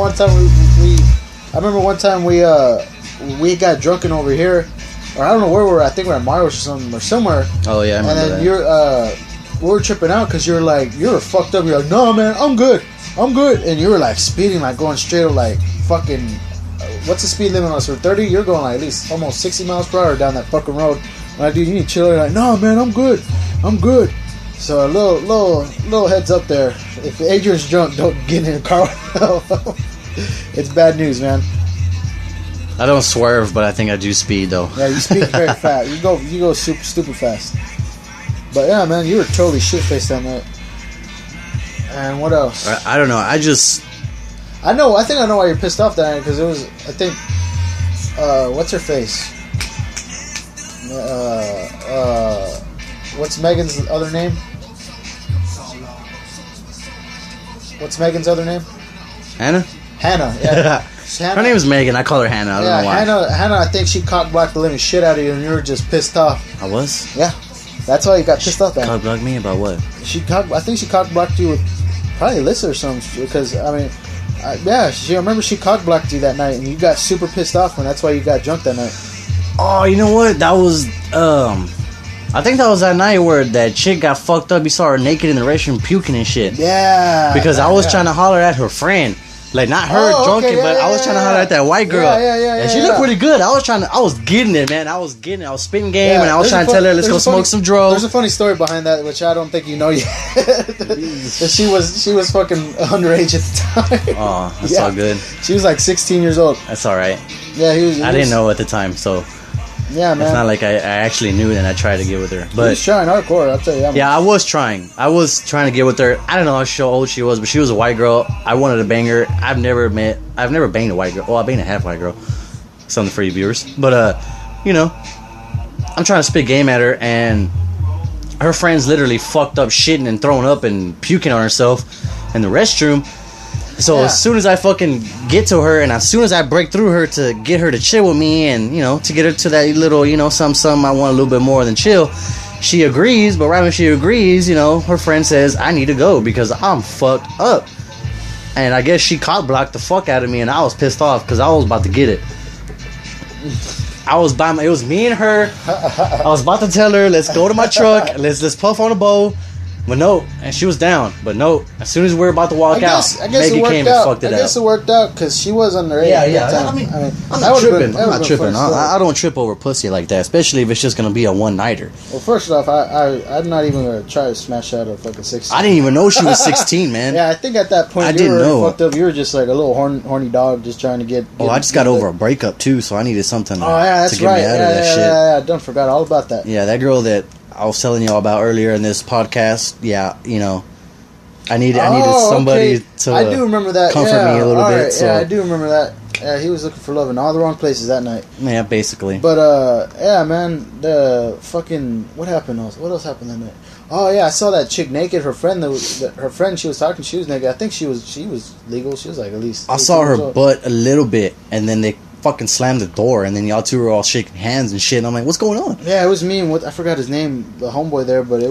one time we got drunken over here, or I don't know where we were. I think we were at Mario's or somewhere. Oh yeah, I remember that. And then we were tripping out because you're like, you're fucked up. You're like, no man, I'm good. And you were like speeding, like going straight, like fucking. What's the speed limit on us? For 30, you're going like at least almost 60 miles per hour down that fucking road. I'm like, dude, you need to chill. You're like, no man, I'm good. So a little heads up there. If Adrian's drunk, don't get in a car with him. It's bad news, man. I don't swerve, but I think I do speed though. Yeah, you speed very fast. You go super stupid fast. But yeah, man, you were totally shit faced that night. And what else? I don't know. I think I know why you're pissed off that night, because it was, I think, what's her face? What's Megan's other name? Hannah, yeah. Hannah. Her name is Megan. I call her Hannah. I don't know why. Hannah, I think she cock-blocked the living shit out of you, and you were just pissed off. I was? Yeah. That's why you got pissed off. Cock-blocked me about what? I think she cock-blocked you with probably Alyssa or something, because, I mean, I remember she cock-blocked you that night, and you got super pissed off, and that's why you got drunk that night. Oh, you know what? That was, I think that was that night where that chick got fucked up. You saw her naked in the restroom puking and shit. Yeah. Because I was trying to holler at her friend. Like, not her drunken, but I was trying to holler at that white girl. And she looked pretty good. I was getting it, man. I was spitting game, and I was trying to tell her, let's go smoke some drugs. There's a funny story behind that, which I don't think you know yet. she was fucking underage at the time. Oh, that's all good. She was like 16 years old. That's all right. Yeah, I didn't know at the time, so... Yeah, man. It's not like I actually knew, and I tried to get with her. But he was trying hardcore, I'll tell you. Yeah, I was trying. I was trying to get with her. I don't know how old she was, but she was a white girl. I wanted to bang her. I've never banged a white girl. Well, I banged a half white girl. Something for you viewers. But, you know, I'm trying to spit game at her, and her friend's literally fucked up shitting and throwing up and puking on herself in the restroom. So as soon as I fucking get to her, and as soon as I break through her to get her to chill with me, and, you know, to get her to that little, you know, something I want a little bit more than chill, she agrees. But right when she agrees, you know, her friend says, I need to go because I'm fucked up. And I guess she cock-blocked the fuck out of me, and I was pissed off because I was about to get it. It was me and her. I was about to tell her, let's go to my truck, let's puff on a bowl. But no, and she was down. But no, as soon as we were about to walk out, Megan came and fucked it up. I guess it worked out because she was underage. Yeah. I mean, I'm not tripping. I don't trip over pussy like that, especially if it's just gonna be a one-nighter. Well, first off, I'm not even gonna try to smash out a fucking 16. I didn't even know she was 16, man. Yeah, I think at that point you were fucked up. You were just like a little horny dog, just trying to get. I just got over a breakup too, so I needed something to get me out of that shit. Yeah, I done forgot all about that. Yeah, that girl that I was telling y'all about earlier in this podcast. Yeah, you know, I needed somebody to. I do remember that. Comfort me a little bit. Right, so. Yeah, I do remember that. Yeah, he was looking for love in all the wrong places that night. Yeah, basically. But yeah, man, the fucking what happened else? What else happened that night? Oh yeah, I saw that chick naked. Her friend, her friend, she was talking. She was naked. I think she was legal. She was like at least. I saw her butt a little bit, and then fucking slammed the door, and then y'all two were all shaking hands and shit. And I'm like, what's going on? Yeah, it was me and I forgot his name, the homeboy there, but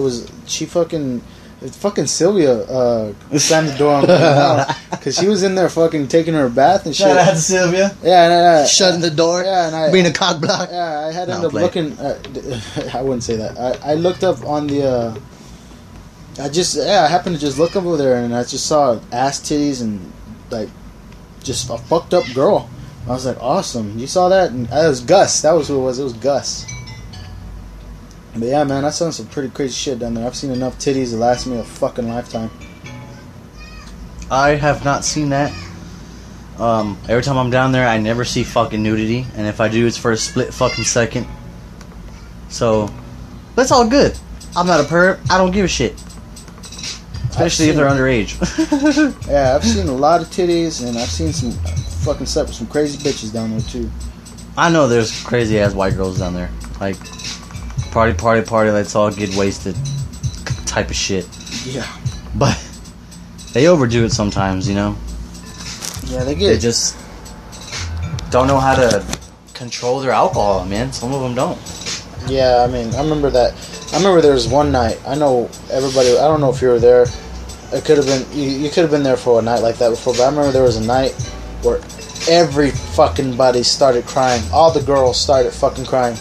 fucking Sylvia slammed the door on me because she was in there fucking taking her bath and shit. Shout out to Sylvia. Yeah, and shutting the door. Yeah, and being a cock block. Yeah, I had ended up looking. I wouldn't say that. I looked up on the. I happened to just look over there and I just saw ass, titties, and like just a fucked up girl. I was like, awesome. You saw that? And it was Gus. That was who it was. It was Gus. But yeah, man, I saw some pretty crazy shit down there. I've seen enough titties to last me a fucking lifetime. I have not seen that. Every time I'm down there, I never see fucking nudity, and if I do, it's for a split fucking second. So, that's all good. I'm not a perv. I don't give a shit. Especially if they're underage. Yeah, I've seen a lot of titties, and I've seen some fucking stuff with some crazy bitches down there too. I know there's crazy ass white girls down there, like party. Let's all get wasted, type of shit. Yeah, but they overdo it sometimes, you know. Yeah, they get. They just don't know how to control their alcohol, man. Some of them don't. Yeah, I mean, I remember that. I remember there was one night. I know everybody. I don't know if you were there. It could have been. You could have been there for a night like that before. But I remember there was a night where every fucking body started crying. All the girls started fucking crying.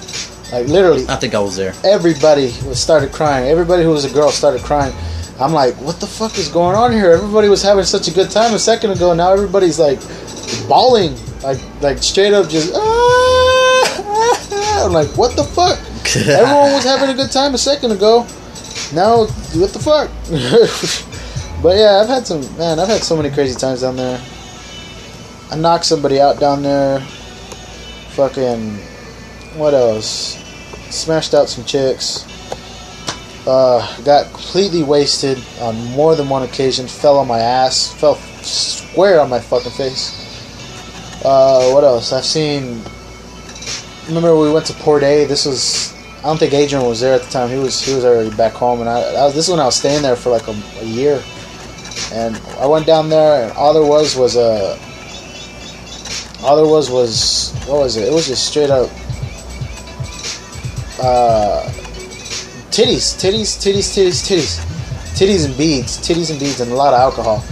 Like literally. I think I was there. Everybody started crying. Everybody who was a girl started crying. I'm like, what the fuck is going on here? Everybody was having such a good time a second ago. Now everybody's like bawling, like straight up just. I'm like, what the fuck? Everyone was having a good time a second ago. Now, what the fuck? But yeah, I've had so many crazy times down there. I knocked somebody out down there. Fucking, what else? Smashed out some chicks. Got completely wasted on more than one occasion. Fell on my ass. Fell square on my fucking face. What else? Remember we went to Port A. This was, I don't think Adrian was there at the time. He was already back home, and this is when I was staying there for like a year. And I went down there, and all there was what was it? It was just straight up titties and beads, and a lot of alcohol.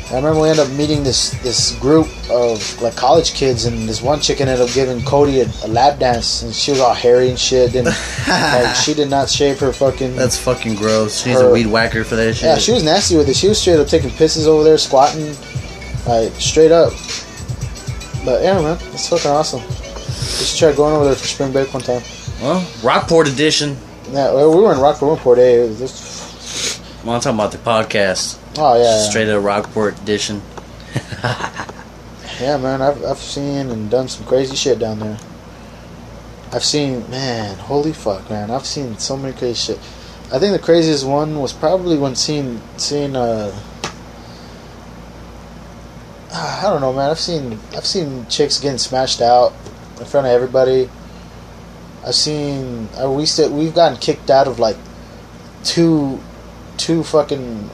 I remember we ended up meeting this group of like college kids, and this one chick ended up giving Cody a lap dance, and she was all hairy and shit. Like, she did not shave her fucking. That's fucking gross. She's a weed whacker for that shit. Yeah, she was nasty with it. She was straight up taking pisses over there, squatting, like straight up. But yeah, man, it's fucking awesome. We should try going over there for spring break one time. Well, Rockport edition. Yeah, we were in Rockport, we were in Port A. Well, I'm talking about the podcast. Oh yeah, straight up Rockport edition. Yeah, man, I've seen and done some crazy shit down there. I've seen, man, holy fuck, man, I've seen so many crazy shit. I think the craziest one was probably when seeing I don't know, man. I've seen chicks getting smashed out in front of everybody. We've gotten kicked out of like two fucking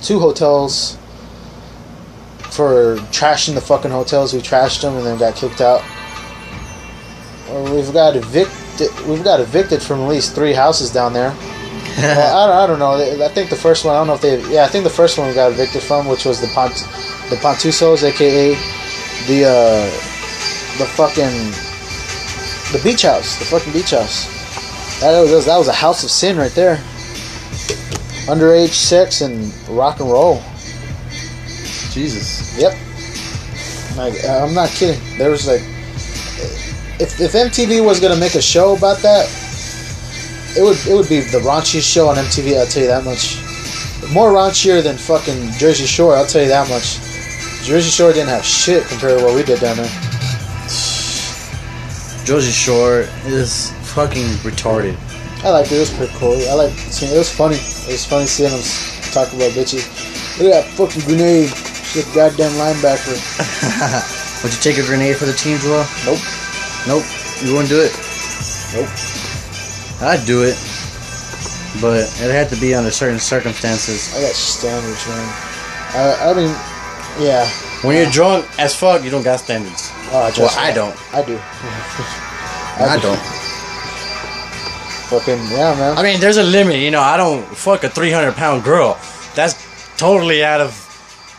two hotels for trashing the fucking hotels. We trashed them and then got kicked out. We've got evicted from at least 3 houses down there. Well, I don't know. I think the first one, I don't know if they. Yeah, I think the first one we got evicted from, which was the Pontusos, aka the beach house, the fucking beach house. That was a house of sin right there. Underage sex and rock and roll. Jesus. Yep. Like, I'm not kidding. There was like, if MTV was gonna make a show about that, it would be the raunchiest show on MTV. I'll tell you that much. More raunchier than fucking Jersey Shore. I'll tell you that much. Jersey Shore didn't have shit compared to what we did down there. Jersey Shore is fucking retarded. I liked it. It was pretty cool. I liked seeing it. It was funny. It was funny seeing them talk about bitches. Look at that fucking grenade. She's a goddamn linebacker. Would you take a grenade for the team, Joel? Nope. You wouldn't do it? Nope. I'd do it, but it had to be under certain circumstances. I got standards, man. I mean, yeah. When you're drunk as fuck, you don't got standards. Oh, Well, I don't. I do. I don't. Fucking yeah, man. I mean, there's a limit, you know. I don't fuck a 300-pound girl. That's totally out of.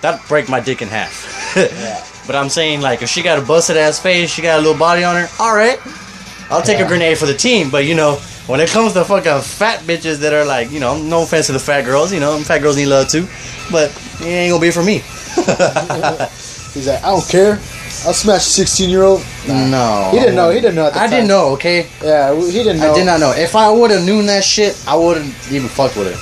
That'd break my dick in half. Yeah. But I'm saying, like, if she got a busted ass face, she got a little body on her, alright. I'll take a grenade for the team. But, you know, when it comes to fucking fat bitches that are like, you know, no offense to the fat girls, you know, fat girls need love too. But it ain't gonna be for me. He's like, I don't care. I'll smash a 16-year-old. No. He didn't know. He didn't know at the time. I didn't know, okay? Yeah, he didn't know. I did not know. If I would have known that shit, I wouldn't even fucked with her.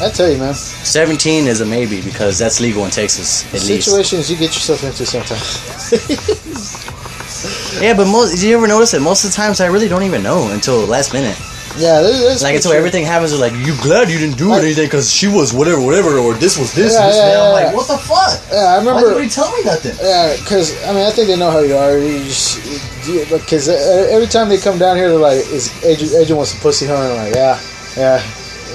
I tell you, man. 17 is a maybe because that's legal in Texas, at least. Situations you get yourself into sometimes. Yeah, but did you ever notice that most of the times I really don't even know until last minute? Yeah, that's like until everything happens, like you glad you didn't do anything because she was whatever, or this was this. Yeah, and this. yeah, And I'm yeah. like, what the fuck? Yeah, I remember. Why did nobody tell me nothing? Yeah, because I mean, I think they know how you are. Because every time they come down here, they're like, "Is Adrian wants some pussy, huh?" And I'm like, yeah.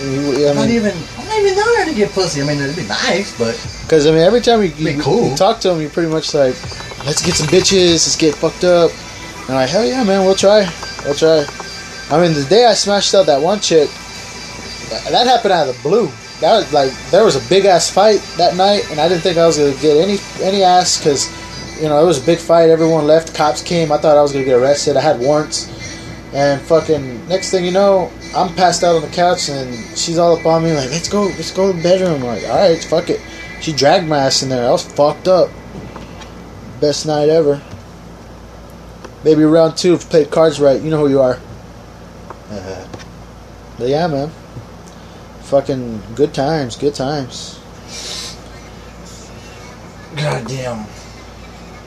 I'm not even down there to get pussy. I mean, it'd be nice, but because I mean, every time you cool. talk to them, you're pretty much like, "Let's get some bitches. Let's get fucked up." And I'm like, hell yeah, man, we'll try. I mean, the day I smashed out that one chick, that happened out of the blue. That was like, there was a big ass fight that night, and I didn't think I was gonna get any ass because, you know, it was a big fight. Everyone left. Cops came. I thought I was gonna get arrested. I had warrants, and fucking next thing you know, I'm passed out on the couch, and she's all up on me like, let's go to the bedroom. I'm like, all right, fuck it. She dragged my ass in there. I was fucked up. Best night ever. Maybe round 2 if you played cards right. You know who you are. But yeah, man. Fucking good times. goddamn.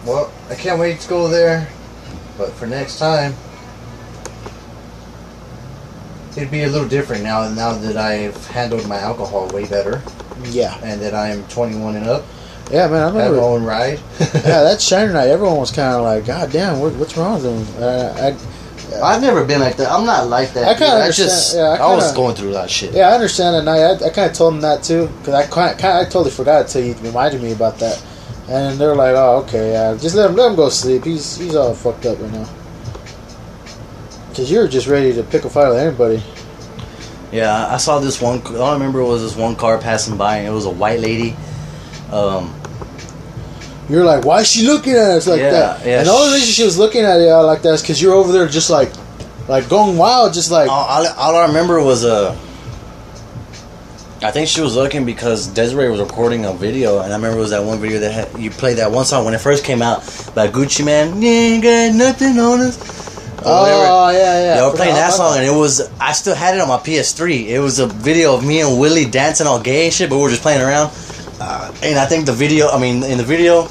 Well, I can't wait to go there, but for next time, it'd be a little different now that I've handled my alcohol way better. Yeah. And that I am 21 and up. Yeah, man, I remember. Have my own ride. Yeah, that Shiner night, everyone was kind of like, God damn, what's wrong with them? I've never been like that. I'm not like that. I kind of understand. I was going through that shit. Yeah, I understand that night. I kind of told them that too, because I totally forgot until you reminded me about that. And they were like, "Oh, okay, yeah, just let him go sleep. He's all fucked up right now." Because you were just ready to pick a fight with anybody. Yeah, I saw this one. All I remember was this one car passing by, and it was a white lady. You're like, why is she looking at us like that? Yeah, and the only reason she was looking at you like that is because you're over there just like going wild, just like. All I remember was I think she was looking because Desiree was recording a video, and I remember it was that one video that you played that one song when it first came out by Gucci Man. You ain't got nothing on us. Oh yeah. They were playing that song, and it was. I still had it on my PS3. It was a video of me and Willie dancing all gay and shit, but we were just playing around. And I think in the video,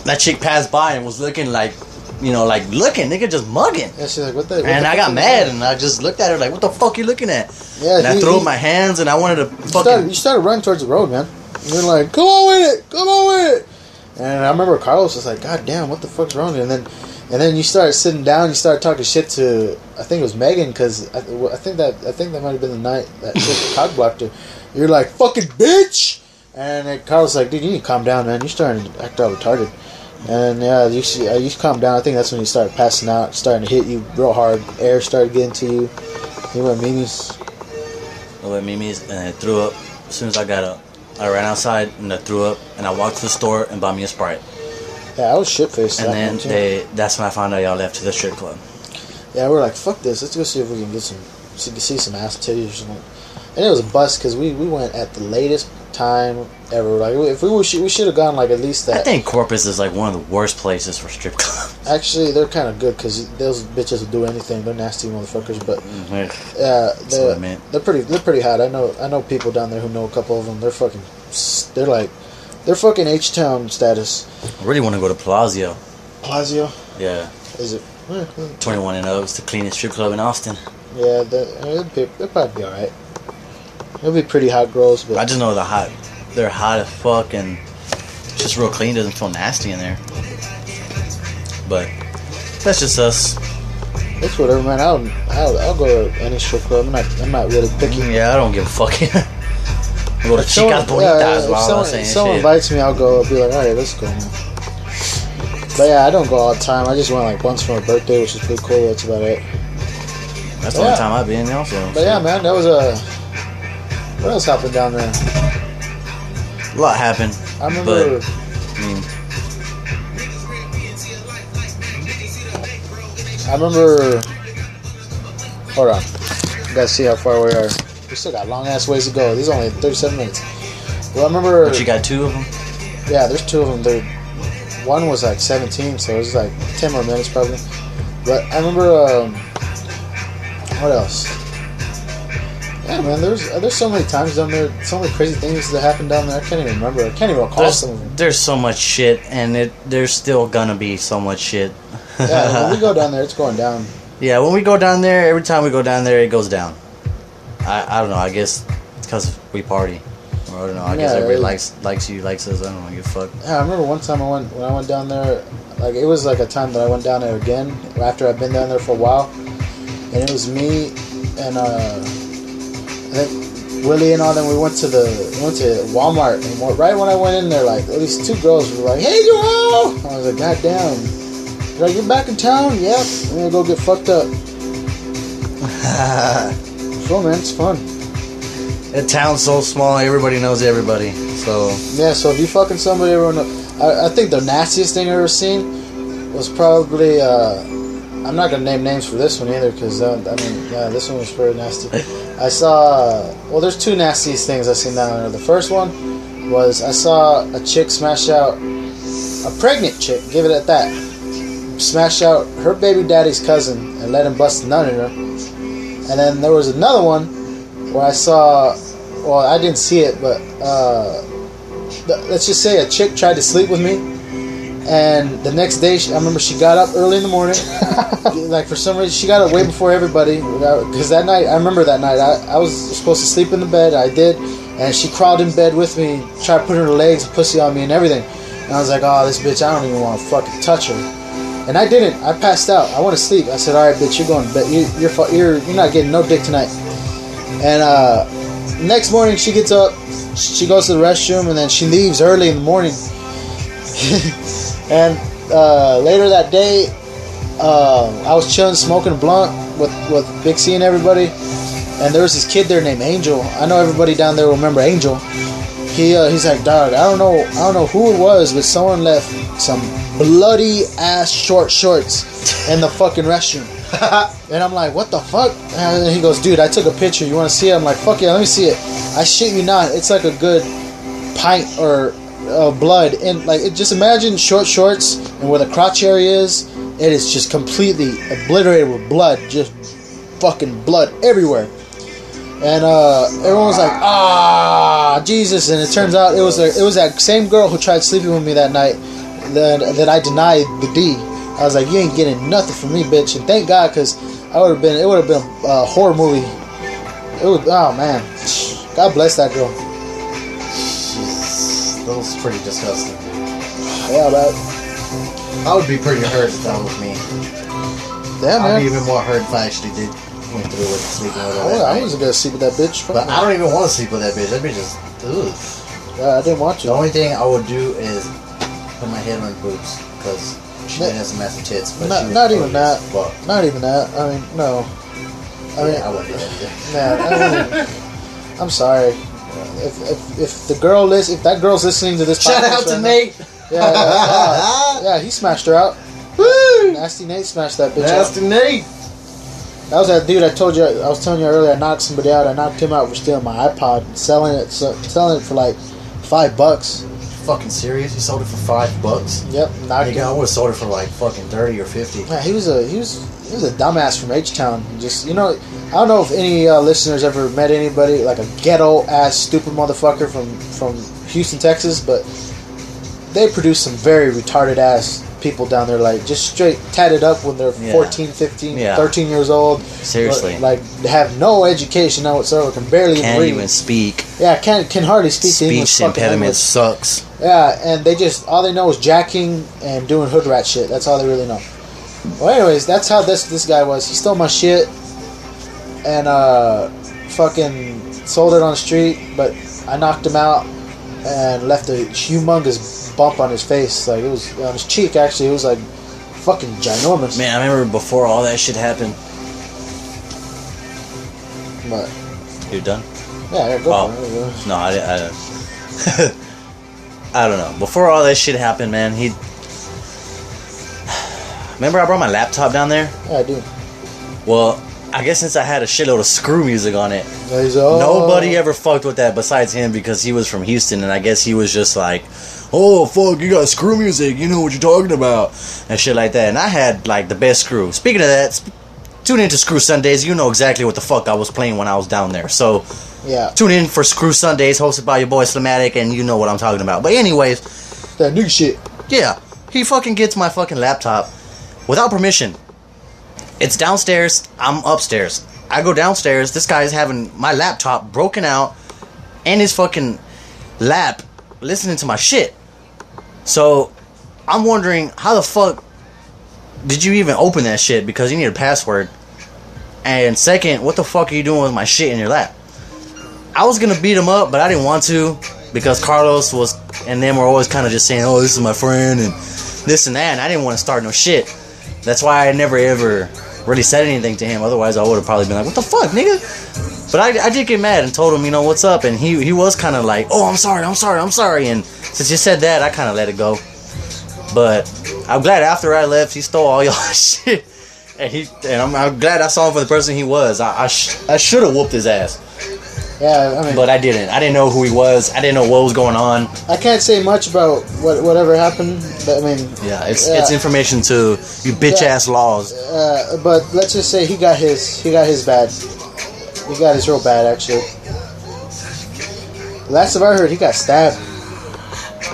that chick passed by and was looking like, looking, nigga, just mugging. Yeah, she's like, what the? And I got mad, and I just looked at her like, what the fuck you looking at? Yeah, and I threw up my hands, and I wanted to fucking. You started running towards the road, man. You're like, come on with it. And I remember Carlos was like, God damn, what the fuck's wrong with you? And then you started sitting down. You started talking shit to, I think it was Megan, because I think that might have been the night that chick cock blocked her. You're like, fucking bitch. And then Carlos was like, dude, you need to calm down, man. You're starting to act all retarded. And yeah, you calm down. I think that's when you started passing out, starting to hit you real hard. Air started getting to you. You went Mimi's. I went Mimi's, and I threw up. As soon as I got up, I ran outside and I threw up, and I walked to the store and bought me a Sprite. Yeah, I was shit-faced. And then that's when I found out y'all left to the strip club. Yeah, we were like, fuck this. Let's go see if we can see some ass titties or something. And it was a bust because we went at the latest time ever. Like, if we should have gone like at least that. I think Corpus is like one of the worst places for strip clubs. Actually, they're kind of good because those bitches will do anything. They're nasty motherfuckers, but they're pretty hot. I know people down there who know a couple of them. They're fucking H-Town status. I really want to go to Palazzo. Palazzo? Yeah. Is it? 21 and up. It's the cleanest strip club in Austin. Yeah, they'll probably be alright. It'll be pretty hot girls, but I just know they're hot as fuck, and it's just real clean. Doesn't feel nasty in there. But that's just us. It's whatever, man. I'll go to any strip club. I'm not really picky. Yeah, I don't give a fuck. Go to Chicas Bonitas. If While I was someone, saying someone shit. invites me, I'll go. I'll be like, alright, let's go, man. But yeah, I don't go all the time. I just went like once for my birthday, which is pretty cool. That's about it. That's the only time I've been also. But yeah, man, that was a. What else happened down there? A lot happened. I remember. But, I remember. Hold on. You gotta see how far we are. We still got long ass ways to go. This is only 37 minutes. Well, I remember. But you got 2 of them? Yeah, there's 2 of them. One was like 17, so it was like 10 more minutes probably. But I remember. What else? Yeah, man, there's so many times down there, so many crazy things that happen down there. I can't even remember. I can't even recall some of them. There's so much shit, and there's still gonna be so much shit. Yeah, when we go down there, it's going down. Yeah, when we go down there, every time we go down there, it goes down. I don't know. I guess it's because we party. Or I don't know. I guess everybody likes you, likes us. I don't know. Give a fuck. Yeah, I remember one time when I went down there, like it was like a time that I went down there again after I'd been down there for a while, and it was me and I think Willie and all them. We went to Walmart, and right when I went in there, like at least 2 girls were like, "Hey, Joel!" I was like, "God damn!" They're like, "You're back in town?" "Yep." I'm gonna go get fucked up. Cool, man. It's fun. The town's so small, everybody knows everybody. So yeah, so if you fucking somebody, everyone knows. I think the nastiest thing I ever seen was probably. I'm not gonna name names for this one either, because this one was pretty nasty. I saw. Well, there's 2 nastiest things I seen down there. The first one was I saw a chick smash out a pregnant chick. Give it at that. Smash out her baby daddy's cousin and let him bust a nut in her. And then there was another one where I saw, well, I didn't see it, but let's just say a chick tried to sleep with me, and the next day, I remember she got up early in the morning, like for some reason, she got up way before everybody, because that night, I remember that night, I was supposed to sleep in the bed, I did, and she crawled in bed with me, tried putting her legs and pussy on me and everything, and I was like, oh, this bitch, I don't even want to fucking touch her. And I didn't. I passed out. I want to sleep. I said, "All right, bitch, you're going to bed. You're not getting no dick tonight." And next morning, she gets up. She goes to the restroom, and then she leaves early in the morning. And later that day, I was chilling, smoking a blunt with Big C and everybody. And there was this kid there named Angel. I know everybody down there will remember Angel. He's like, dog, I don't know who it was, but someone left some bloody ass short shorts in the fucking restroom. And I'm like, what the fuck? And he goes, dude, I took a picture. You want to see it? I'm like, fuck yeah, let me see it. I shit you not. It's like a good pint or blood. And like, just imagine short shorts and where the crotch area is. It is just completely obliterated with blood. Just fucking blood everywhere. And everyone was like, ah, Jesus. And it turns out it was that same girl who tried sleeping with me that night that I denied the D. I was like, you ain't getting nothing from me, bitch. And thank God, because it would have been a horror movie. Oh man, God bless that girl. that was pretty disgusting. Yeah, but I would be pretty hurt if that was me. yeah, man. I'd be even more hurt if I actually went through with sleeping with her. I wasn't gonna sleep with that bitch. But I don't even want to sleep with that bitch. That bitch is ugh. Yeah, I didn't want to. The only thing I would do is put my head on her boobs, because she did have some massive tits. But Not even that. Not even that. I mean, no. I mean, I wouldn't do that. Nah, I'm sorry. If the girl if that girl's listening to this, Shout out to Nate. Yeah, he smashed her out. Woo! Nasty Nate smashed that bitch Nasty out. Nate. That was that dude I was telling you earlier. I knocked somebody out. I knocked him out for stealing my iPod and selling it for like $5. Fucking serious? You sold it for $5? Yep, knocked Nigga, him. I would have sold it for like fucking 30 or 50. Yeah, he was a dumbass from H-Town. Just, I don't know if any listeners ever met anybody like a ghetto ass stupid motherfucker from Houston, Texas, but they produce some very retarded ass people down there, like just straight tatted up when they're 14, 15, 13 years old. Seriously. Like they have no education whatsoever, can barely Can't read. even speak. Yeah, can hardly speak the English. Speech impediment sucks. Yeah, and all they know is jacking and doing hood rat shit. That's all they really know. Well, anyways, that's how this guy was. He stole my shit and fucking sold it on the street. But I knocked him out and left a humongous bump on his face. Like, it was on his cheek, actually. It was like fucking ginormous. Man, I remember before all that shit happened. But You're done? yeah, go for it. No, I I don't know. Before all that shit happened, man, remember I brought my laptop down there? Yeah, I do. Well, I guess since I had a shitload of screw music on it, Yeah, he's, oh. nobody ever fucked with that besides him because he was from Houston, and I guess he was just like, oh, fuck, you got screw music, you know what you're talking about, and shit like that. And I had, like, the best screw. Speaking of that, tune in to Screw Sundays. You know exactly what the fuck I was playing when I was down there. So, yeah. Tune in for Screw Sundays, hosted by your boy Slamatic, and you know what I'm talking about. But anyways, That new shit. yeah, he fucking gets my fucking laptop without permission. It's downstairs, I'm upstairs. I go downstairs, this guy's having my laptop broken out in his fucking lap, listening to my shit. So, I'm wondering, how the fuck did you even open that shit? Because you need a password. And second, what the fuck are you doing with my shit in your lap? I was gonna beat him up, but I didn't want to, because Carlos and them were always kind of just saying, oh, this is my friend, and this and that, and I didn't want to start no shit. That's why I never ever really said anything to him. Otherwise, I would have probably been like, what the fuck, nigga? But I did get mad and told him, you know, what's up, and he was kind of like, oh, I'm sorry, and since you said that, I kind of let it go. But I'm glad after I left, he stole all y'all shit, and I'm glad I saw him for the person he was. I should have whooped his ass. Yeah, I mean, But I didn't. I didn't know who he was. I didn't know what was going on. I can't say much about whatever happened. But, I mean, Yeah, it's information to you bitch ass laws. but let's just say he got his bad. He got his real bad, actually. Last time I heard, he got stabbed.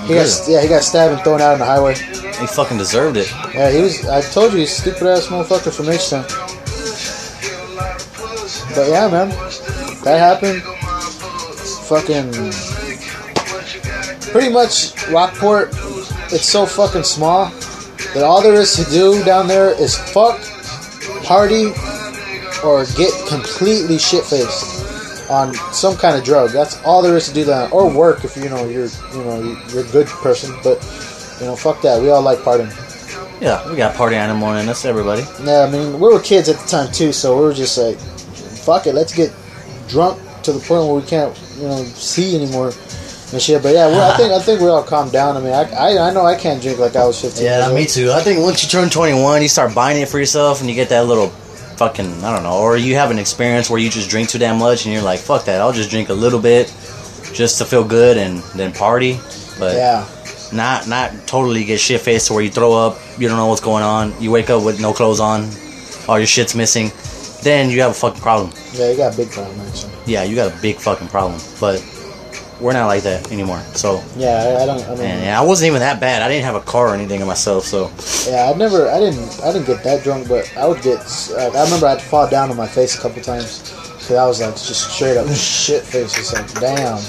He got stabbed and thrown out on the highway. He fucking deserved it. Yeah, he was. I told you, he's a stupid ass motherfucker from H-Town. But yeah, man, that happened. Fucking pretty much Rockport. It's so fucking small that all there is to do down there is fuck, party, or get completely shit faced on some kind of drug. That's all there is to do down, or work if you're a good person. But fuck that. We all like partying. Yeah, we got party animal in us, everybody. Yeah, I mean, we were kids at the time too, so we were just like, fuck it, let's get drunk to the point where we can't, see anymore and shit. But yeah, I think we all calmed down. I mean, I know I can't drink like I was 15. Yeah, me too. I think once you turn 21, you start buying it for yourself, and you get that little fucking, I don't know, or you have an experience where you just drink too damn much, and you're like, fuck that, I'll just drink a little bit just to feel good and then party. But yeah. Not totally get shit faced to where you throw up, you don't know what's going on, you wake up with no clothes on, all your shit's missing, then you have a fucking problem. Yeah, you got a big problem, actually. Yeah, you got a big fucking problem. But we're not like that anymore. So yeah, I wasn't even that bad. I didn't have a car or anything of myself. So yeah, I didn't get that drunk, but I would get. I remember I'd fall down on my face a couple times because I was like just straight up shit face. It's like damn.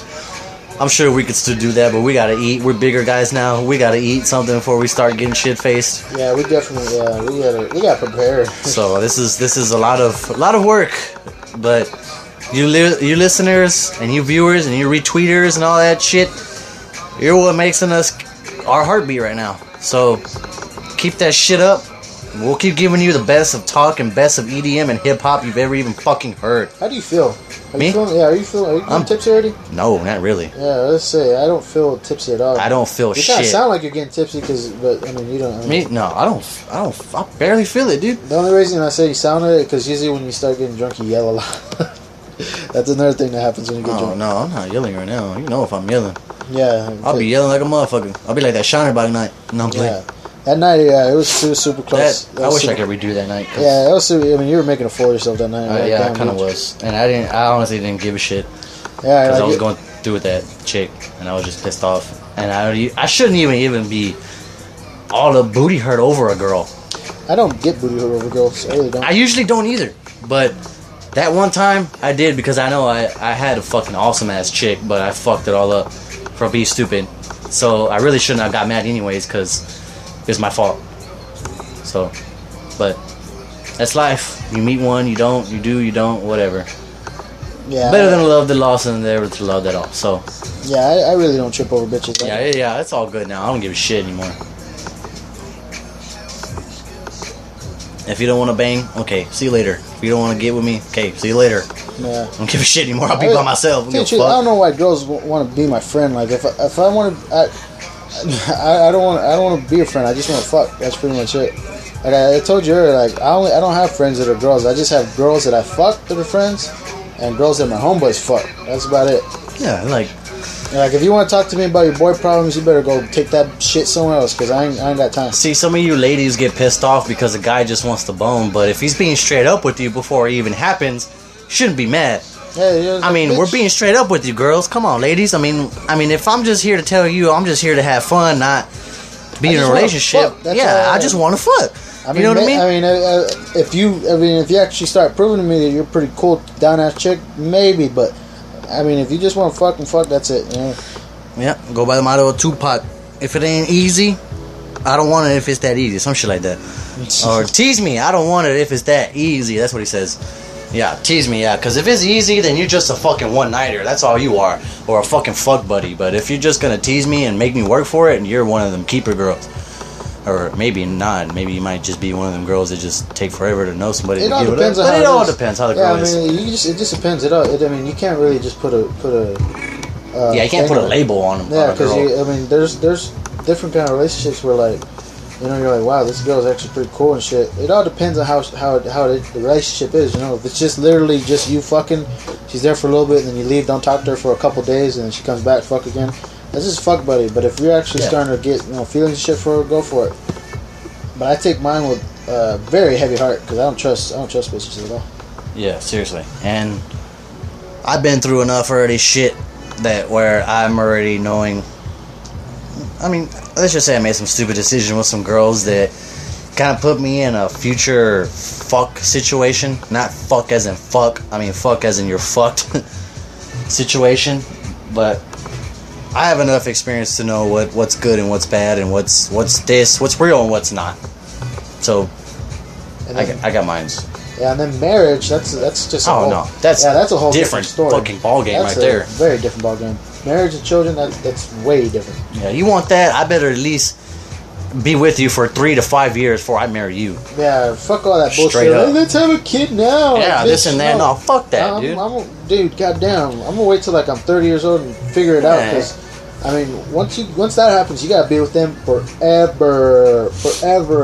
I'm sure we could still do that, but we gotta eat. We're bigger guys now. We gotta eat something before we start getting shit faced. Yeah, we definitely. Yeah, we gotta prepare. So this is a lot of work, but you listeners and you viewers and you retweeters and all that shit, you're what makes us our heartbeat right now. So keep that shit up. We'll keep giving you the best of talk and best of EDM and hip hop you've ever even fucking heard. How do you feel? Me? Are you getting tipsy already? No, not really. Yeah, let's say I don't feel tipsy at all. I don't feel you shit. You kind of sound like you're getting tipsy, but I mean you don't. Me? No, I don't. I barely feel it, dude. The only reason I say you sound like it because usually when you start getting drunk, you yell a lot. That's another thing that happens when you get drunk. No, I'm not yelling right now. You know if I'm yelling. Yeah. I'll be yelling like a motherfucker. I'll be like that Shiner by night. No, I'm playing. Yeah. That night, yeah, it was super close. I wish I could redo that night. Yeah, it was. I mean, you were making a fool of yourself that night. Right? Yeah, I kind of was, and I honestly didn't give a shit. Yeah, because I was going through with that chick, and I was just pissed off, and I shouldn't even be all the booty hurt over a girl. I don't get booty hurt over girls. I really don't. I usually don't either, but that one time I did because I know I had a fucking awesome ass chick, but I fucked it all up for being stupid. So I really shouldn't have got mad anyways because it's my fault. So, but that's life. You meet one, you don't, you do, you don't, whatever. Yeah. Better than love the lost than never to love at all. So. Yeah, I really don't trip over bitches. Yeah, it's all good now. I don't give a shit anymore. If you don't want to bang, okay, see you later. If you don't want to get with me, okay, see you later. Yeah. I don't give a shit anymore. I'll be by myself. I don't know why girls want to be my friend. Like if I want to, I don't want to be a friend. I just want to fuck. That's pretty much it. Like I told you earlier, like I don't have friends that are girls. I just have girls that I fuck that are friends, and girls that my homeboys fuck. That's about it. Yeah, like if you want to talk to me about your boy problems, you better go take that shit somewhere else, because I ain't got time. See, some of you ladies get pissed off because a guy just wants to bone, but if he's being straight up with you before it even happens, you shouldn't be mad. Yeah, I mean, we're being straight up with you, girls. Come on, ladies. I mean, if I'm just here to tell you, I'm just here to have fun, not be in a relationship. Yeah, I just want to fuck. You know what I mean? I mean, if you actually start proving to me that you're a pretty cool down ass chick, maybe. But I mean, if you just want to fucking fuck, that's it. You know? Yeah, go by the motto of Tupac. If it ain't easy, I don't want it if it's that easy. Some shit like that. Or tease me. I don't want it if it's that easy. That's what he says. Yeah, tease me, yeah. Because if it's easy, then you're just a fucking one-nighter. That's all you are. Or a fucking fuck buddy. But if you're just going to tease me and make me work for it, and you're one of them keeper girls. Or maybe not. Maybe you might just be one of them girls that just take forever to know somebody to give it up. But it all depends how the girl is. It just depends. I mean, you can't really just put a you can't put a label on them. Yeah, because there's different kind of relationships where, like, you know, you're like, wow, this girl's actually pretty cool and shit. It all depends on how the relationship is. You know, if it's just literally just you fucking, she's there for a little bit and then you leave, don't talk to her for a couple days, and then she comes back, fuck again. That's just fuck buddy. But if you're actually starting to get, you know, feelings and shit for her, go for it. But I take mine with a very heavy heart, because I don't trust bitches at all. Yeah, seriously. And I've been through enough already shit that where I'm already knowing. I mean, let's just say I made some stupid decision with some girls that kind of put me in a future fuck situation. Not fuck as in fuck. I mean fuck as in you're fucked situation. But I have enough experience to know what's good and what's bad and what's real and what's not. So I got mines. Yeah, and then marriage, that's just that's a whole different story. Fucking ball game right there. Very different ball game. Marriage and children, that's way different. Yeah, you want that? I better at least be with you for 3 to 5 years before I marry you. Yeah, fuck all that bullshit. Straight up. Hey, let's have a kid now. Yeah, like, this and that. No, fuck that, dude. Dude, goddamn. I'm gonna wait till like I'm 30 years old and figure it out, because I mean, once that happens, you gotta be with them forever.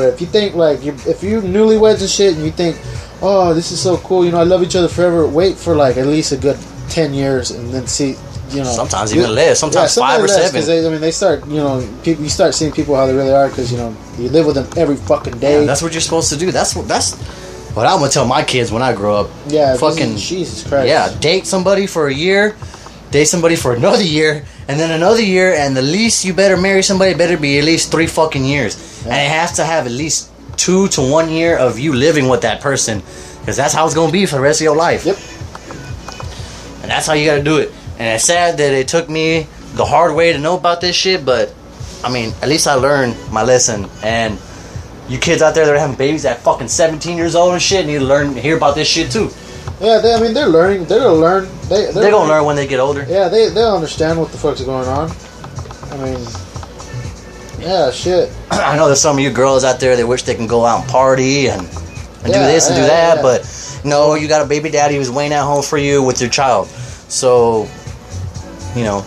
If you think like if you're newlyweds and shit, and you think, oh, this is so cool, you know, I love each other forever. Wait for like at least a good 10 years, and then see, you know. Sometimes even less. Sometimes 5 or 7. Because they start, you know, you start seeing people how they really are, because, you know, you live with them every fucking day. Yeah, that's what you're supposed to do. That's what I'm gonna tell my kids when I grow up. Yeah, fucking Jesus Christ. Yeah, date somebody for a year, date somebody for another year, and then another year, and the least you better marry somebody better be at least 3 fucking years, and it has to have at least 2 to 1 year of you living with that person, because that's how it's gonna be for the rest of your life. Yep. And that's how you gotta do it. And it's sad that it took me the hard way to know about this shit, but I mean, at least I learned my lesson. And you kids out there that are having babies at fucking 17 years old and shit, need to hear about this shit too. Yeah, they're learning. They're gonna learn. They're gonna learn when they get older. Yeah, they'll understand what the fuck's going on. I mean, yeah, shit. I know there's some of you girls out there that wish they can go out and party and do this and do that, but no, you got a baby daddy who's waiting at home for you with your child. So, you know,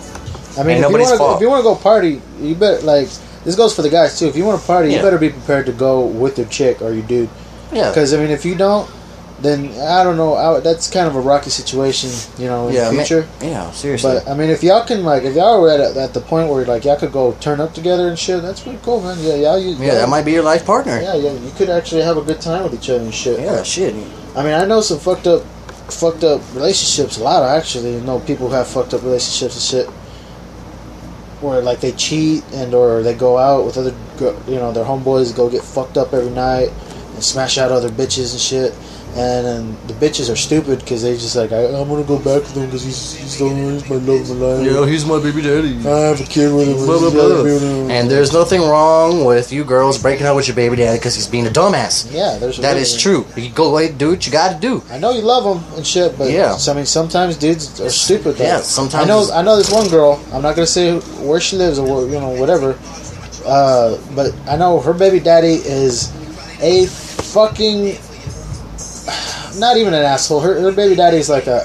I mean, if you want to go party, you better, like, this goes for the guys too. If you want to party, you better be prepared to go with your chick or your dude. Yeah. Because I mean, if you don't, then I don't know. That's kind of a rocky situation, you know, in the future. Yeah, seriously. But I mean, if y'all are at the point where like y'all could go turn up together and shit, that's pretty cool, man. That might be your life partner. Yeah, you could actually have a good time with each other and shit. Yeah, shit. I mean, I know some fucked up relationships. A lot of actually, you know, people who have fucked up relationships and shit, where like they cheat or they go out with other, you know, their homeboys, go get fucked up every night and smash out other bitches and shit. And then the bitches are stupid because they just like, I'm gonna go back with him because he's my love of my life. Yeah, he's my baby daddy. I have a kid with him. Blah, blah, blah. And there's nothing wrong with you girls breaking up with your baby daddy because he's being a dumbass. Yeah, that is true. You go away, do what you gotta do. I know you love him and shit, but yeah. I mean, sometimes dudes are stupid. Though. Yeah, sometimes. I know this one girl. I'm not gonna say where she lives or whatever. But I know her baby daddy is a fucking. Not even an asshole. Her baby daddy is like a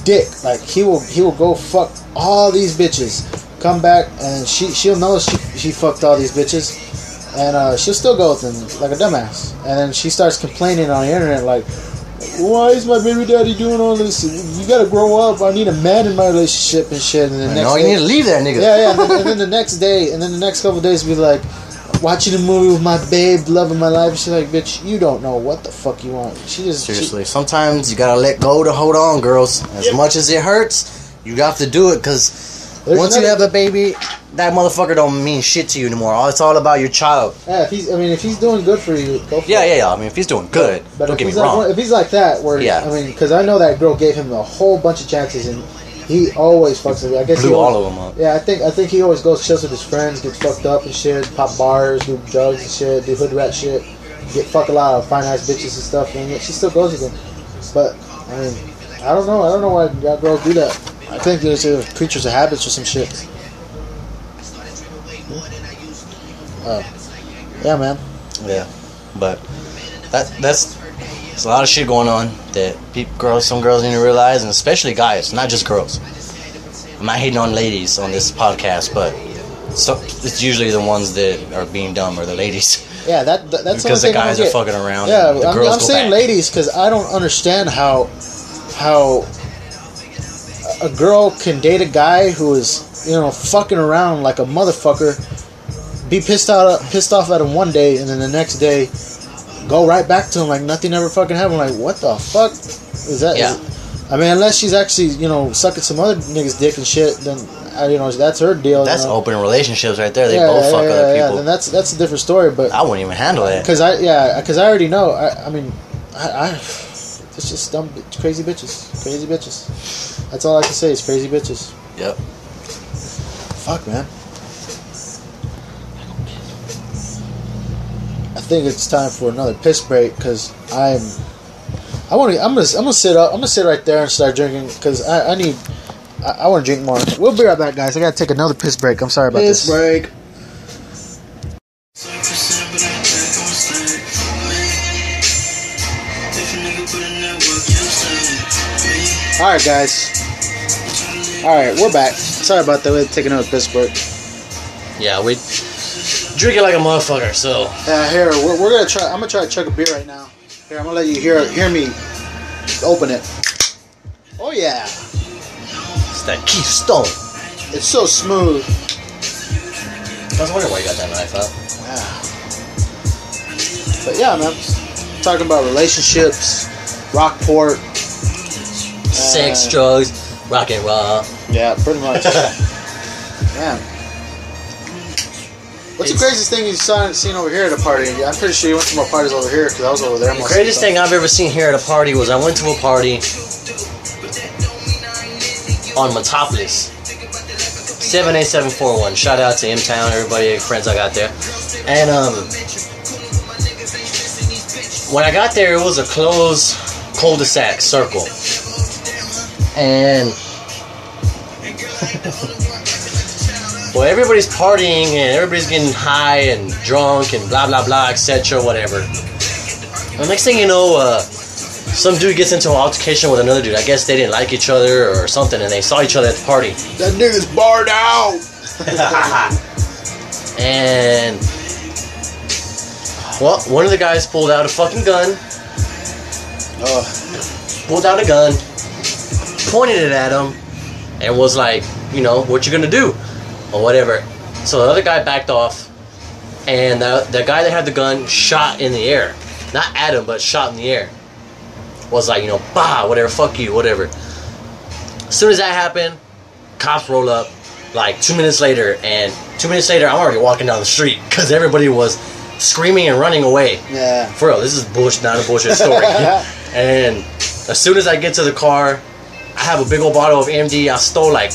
dick. Like he will go fuck all these bitches. Come back and she'll know she fucked all these bitches, and she'll still go with them like a dumbass. And then she starts complaining on the internet like, why is my baby daddy doing all this? You gotta grow up. I need a man in my relationship and shit. And then you need to leave that nigga. Yeah. And then the next day, and then the next couple of days, be like, watching a movie with my babe, loving my life. She's like, bitch, you don't know what the fuck you want. Seriously, sometimes you gotta let go to hold on, girls. As much as it hurts, you have to do it because once you have a baby, that motherfucker don't mean shit to you anymore. It's all about your child. Yeah, if he's doing good for you, go for it. Yeah. I mean, if he's doing good, but don't get me wrong. If he's like that, where I mean, because I know that girl gave him a whole bunch of chances and. He always fucks with me. I guess blew all of them up. Yeah, I think he always goes chills with his friends, gets fucked up and shit, pop bars, do drugs and shit, do hood rat shit, get fuck a lot of fine ass bitches and stuff, and yet she still goes with him. But I mean, I don't know why y'all girls do that. I think they're creatures of habits or some shit. Yeah, man. Yeah, but that's. There's a lot of shit going on that some girls need to realize, and especially guys, not just girls. I'm not hating on ladies on this podcast, but it's usually the ones that are being dumb or the ladies. Yeah, that's because the guys are fucking around. Yeah, and the girls I'm saying back. Ladies because I don't understand how a girl can date a guy who is fucking around like a motherfucker, be pissed off at him one day, and then the next day. Go right back to him like nothing ever fucking happened. Like, what the fuck is that? Yeah. I mean, unless she's actually, sucking some other nigga's dick and shit, then, that's her deal. That's open relationships right there. They both fuck other people. Yeah, then that's a different story. But I wouldn't even handle that. Because I already know. I mean, it's just dumb, crazy bitches. Crazy bitches. That's all I can say is crazy bitches. Yep. Fuck, man. I think it's time for another piss break because I'm gonna sit up. I'm gonna sit right there and start drinking because I want to drink more. We'll be right back, guys. I gotta take another piss break. I'm sorry about this. Piss break. All right, guys. All right, we're back. Sorry about that. We had to take another piss break. Yeah, we drink it like a motherfucker. So here we're gonna try. I'm gonna try to chug a beer right now. Here, I'm gonna let you hear me open it. Oh yeah, it's that Keystone. It's so smooth. I was wondering why you got that knife out. Yeah. But yeah, man, talking about relationships, Rockport, sex, drugs, rock and roll. Yeah, pretty much. Man. What's the craziest thing you've seen over here at a party? I'm pretty sure you went to more parties over here because I was over there. The craziest thing I've ever seen here at a party was I went to a party on Metropolis. 78741. Shout out to M-Town, everybody, friends I got there. And when I got there, it was a closed cul-de-sac circle. And well, everybody's partying and everybody's getting high and drunk and blah blah blah, etc. Whatever. The next thing you know, some dude gets into an altercation with another dude. I guess they didn't like each other or something, and they saw each other at the party. That nigga's barred out. And well, one of the guys pulled out a fucking gun. Pulled out a gun, pointed it at him, and was like, what you gonna do? Or whatever. So the other guy backed off, and the guy that had the gun shot in the air. Not at him, but shot in the air. Was like, bah, whatever, fuck you, whatever. As soon as that happened, cops roll up, like 2 minutes later, and 2 minutes later, I'm already walking down the street, because everybody was screaming and running away. Yeah. For real, this is bullshit, not a bullshit story. And as soon as I get to the car, I have a big old bottle of MD. I stole like a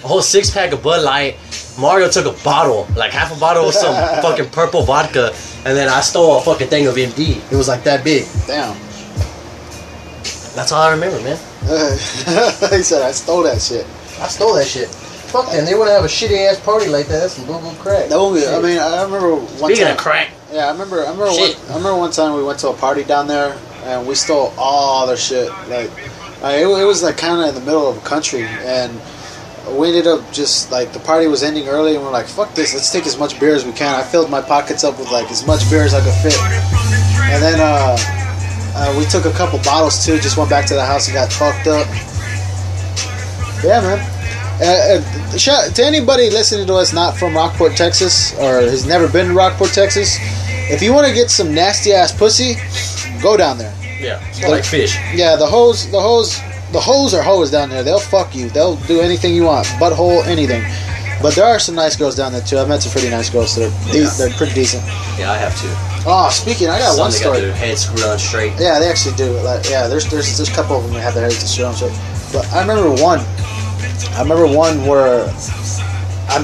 whole 6-pack of Bud Light. Mario took a bottle, like half a bottle of some fucking purple vodka, and then I stole a fucking thing of MD. It was like that big. Damn. That's all I remember, man. He said, I stole that shit. I stole that shit. Fuck them. They wouldn't have a shitty ass party like that. That's some boo boo crack. I mean, I remember one Speaking time. of crack. Yeah, I remember one time we went to a party down there and we stole all their shit. Like, it was like kind of in the middle of a country, and we ended up just like the party was ending early, and we're like, fuck this, let's take as much beer as we can. I filled my pockets up with like as much beer as I could fit, and then we took a couple bottles too. Just went back to the house and got fucked up. Yeah, man. To anybody listening to us not from Rockport, Texas, or has never been to Rockport, Texas, if you want to get some nasty ass pussy, go down there. Yeah, it's like fish. Yeah, the hoes are hoes down there. They'll fuck you. They'll do anything you want, butthole, anything. But there are some nice girls down there too. I've met some pretty nice girls that are they're pretty decent. Yeah, I have too. Oh, speaking, I got one story. Got their head screwed on straight. Yeah, they actually do. Like, yeah, there's a couple of them that have their heads screwed on straight. But I remember one where I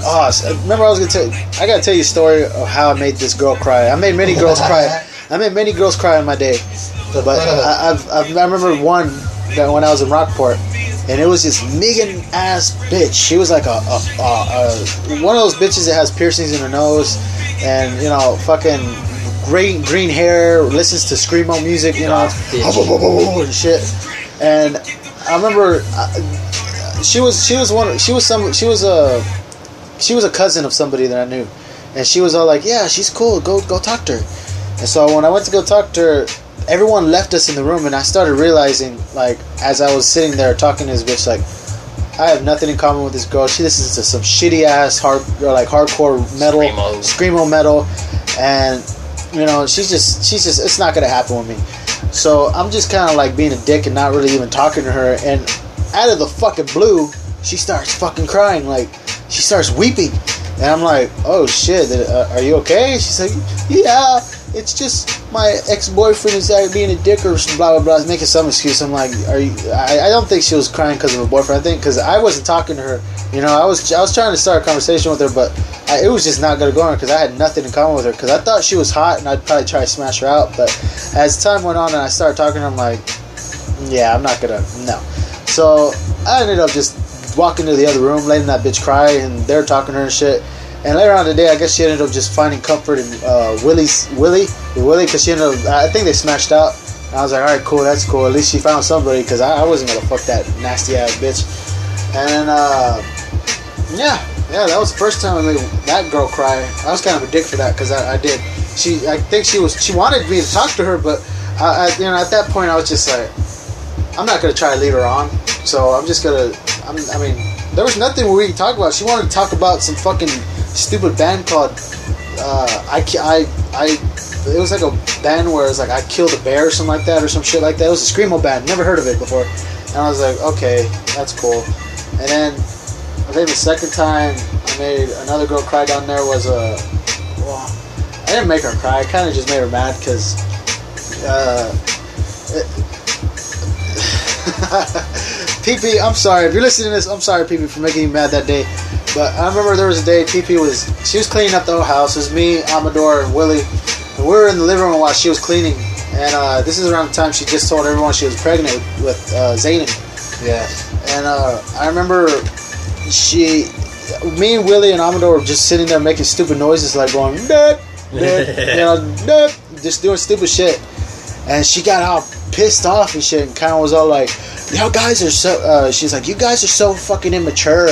gotta tell you a story of how I made this girl cry. I made many girls cry. I made many girls cry in my day. But I remember one that when I was in Rockport, and it was this Megan ass bitch. She was like a one of those bitches that has piercings in her nose, and fucking green hair, listens to screamo music, and shit. And I remember she was a cousin of somebody that I knew, and she was all like, "Yeah, she's cool. Go talk to her." And so when I went to go talk to her, everyone left us in the room, and I started realizing, like, as I was sitting there talking to this bitch, like, I have nothing in common with this girl. She listens to some shitty ass hardcore metal, screamo metal, and she's just it's not gonna happen with me. So I'm just kind of like being a dick and not really even talking to her, and out of the fucking blue, she starts fucking crying, like she starts weeping, and I'm like, oh shit, are you okay? She's like, yeah, it's just my ex-boyfriend is being a dick or blah blah blah, making some excuse. I'm like, are you? I don't think she was crying because of her boyfriend. I think because I wasn't talking to her. I was trying to start a conversation with her, but it was just not gonna go on because I had nothing in common with her. Because I thought she was hot and I'd probably try to smash her out. But as time went on and I started talking to her, I'm like, yeah, I'm not gonna, no. So I ended up just walking to the other room, letting that bitch cry, and they're talking to her and shit. And later on today, I guess she ended up just finding comfort in Willie, because she ended up, I think they smashed out. And I was like, all right, cool, that's cool. At least she found somebody, because I wasn't gonna fuck that nasty ass bitch. And yeah, that was the first time I made that girl cry. I was kind of a dick for that, because I did. I think she wanted me to talk to her, but at that point I was just like, I'm not gonna try to lead her on. So I'm just gonna, I mean, there was nothing we could talk about. She wanted to talk about some fucking stupid band called it was like a band where it's like I Killed a Bear or something like that, or some shit like that. It was a screamo band, never heard of it before. And I was like, okay, that's cool. And then I think the second time I made another girl cry down there was I didn't make her cry, I kind of just made her mad because PP, I'm sorry if you're listening to this. I'm sorry, PP, for making you mad that day. But I remember there was a day PP was cleaning up the whole house. It was me, Amador, and Willie, and we were in the living room while she was cleaning. And this is around the time she just told everyone she was pregnant with Zayden. Yeah. And I remember me and Willie and Amador were just sitting there making stupid noises, like going just doing stupid shit. And she got all pissed off and shit, and kind of was all like, "Y'all guys are so." She's like, "You guys are so fucking immature."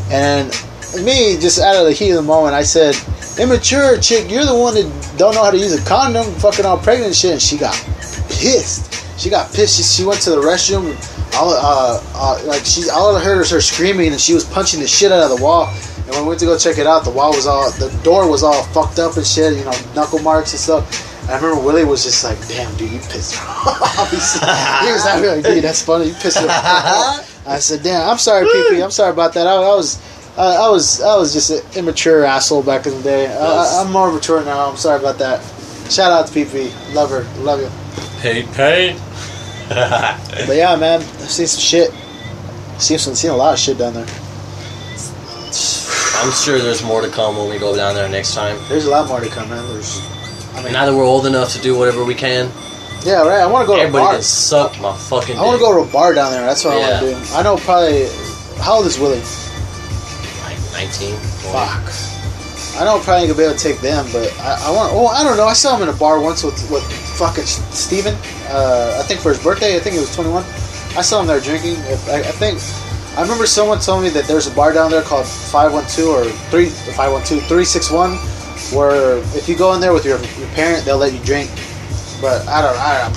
And me, just out of the heat of the moment, I said, "Immature chick, you're the one that don't know how to use a condom, fucking all pregnant and shit." And she got pissed. She went to the restroom. All I heard was her screaming, and she was punching the shit out of the wall. And when we went to go check it out, the door was all fucked up and shit, knuckle marks and stuff. And I remember Willie was just like, "Damn, dude, you pissed her off." He was like, "Dude, that's funny. You pissed her off." I said, "Damn, I'm sorry, PP. I'm sorry about that. I was I was just an immature asshole back in the day. I'm more mature now. I'm sorry about that. Shout out to PP. Love her. Love you. Paid. But yeah, man, I've seen some shit. Seen a lot of shit down there. I'm sure there's more to come when we go down there next time. There's a lot more to come, man. Now that we're old enough to do whatever we can. Yeah, right. I want to go to a bar. Everybody can suck my fucking dick. I want to go to a bar down there. That's what I want to do. I know probably... How old is Willie? Like 19. 20. Fuck. I know probably ain't gonna be able to take them, but I want... Oh, I don't know. I saw him in a bar once with fucking Steven. I think for his birthday. I think he was 21. I saw him there drinking. I remember someone told me that there's a bar down there called 512 or 361, where if you go in there with your parent, they'll let you drink. But I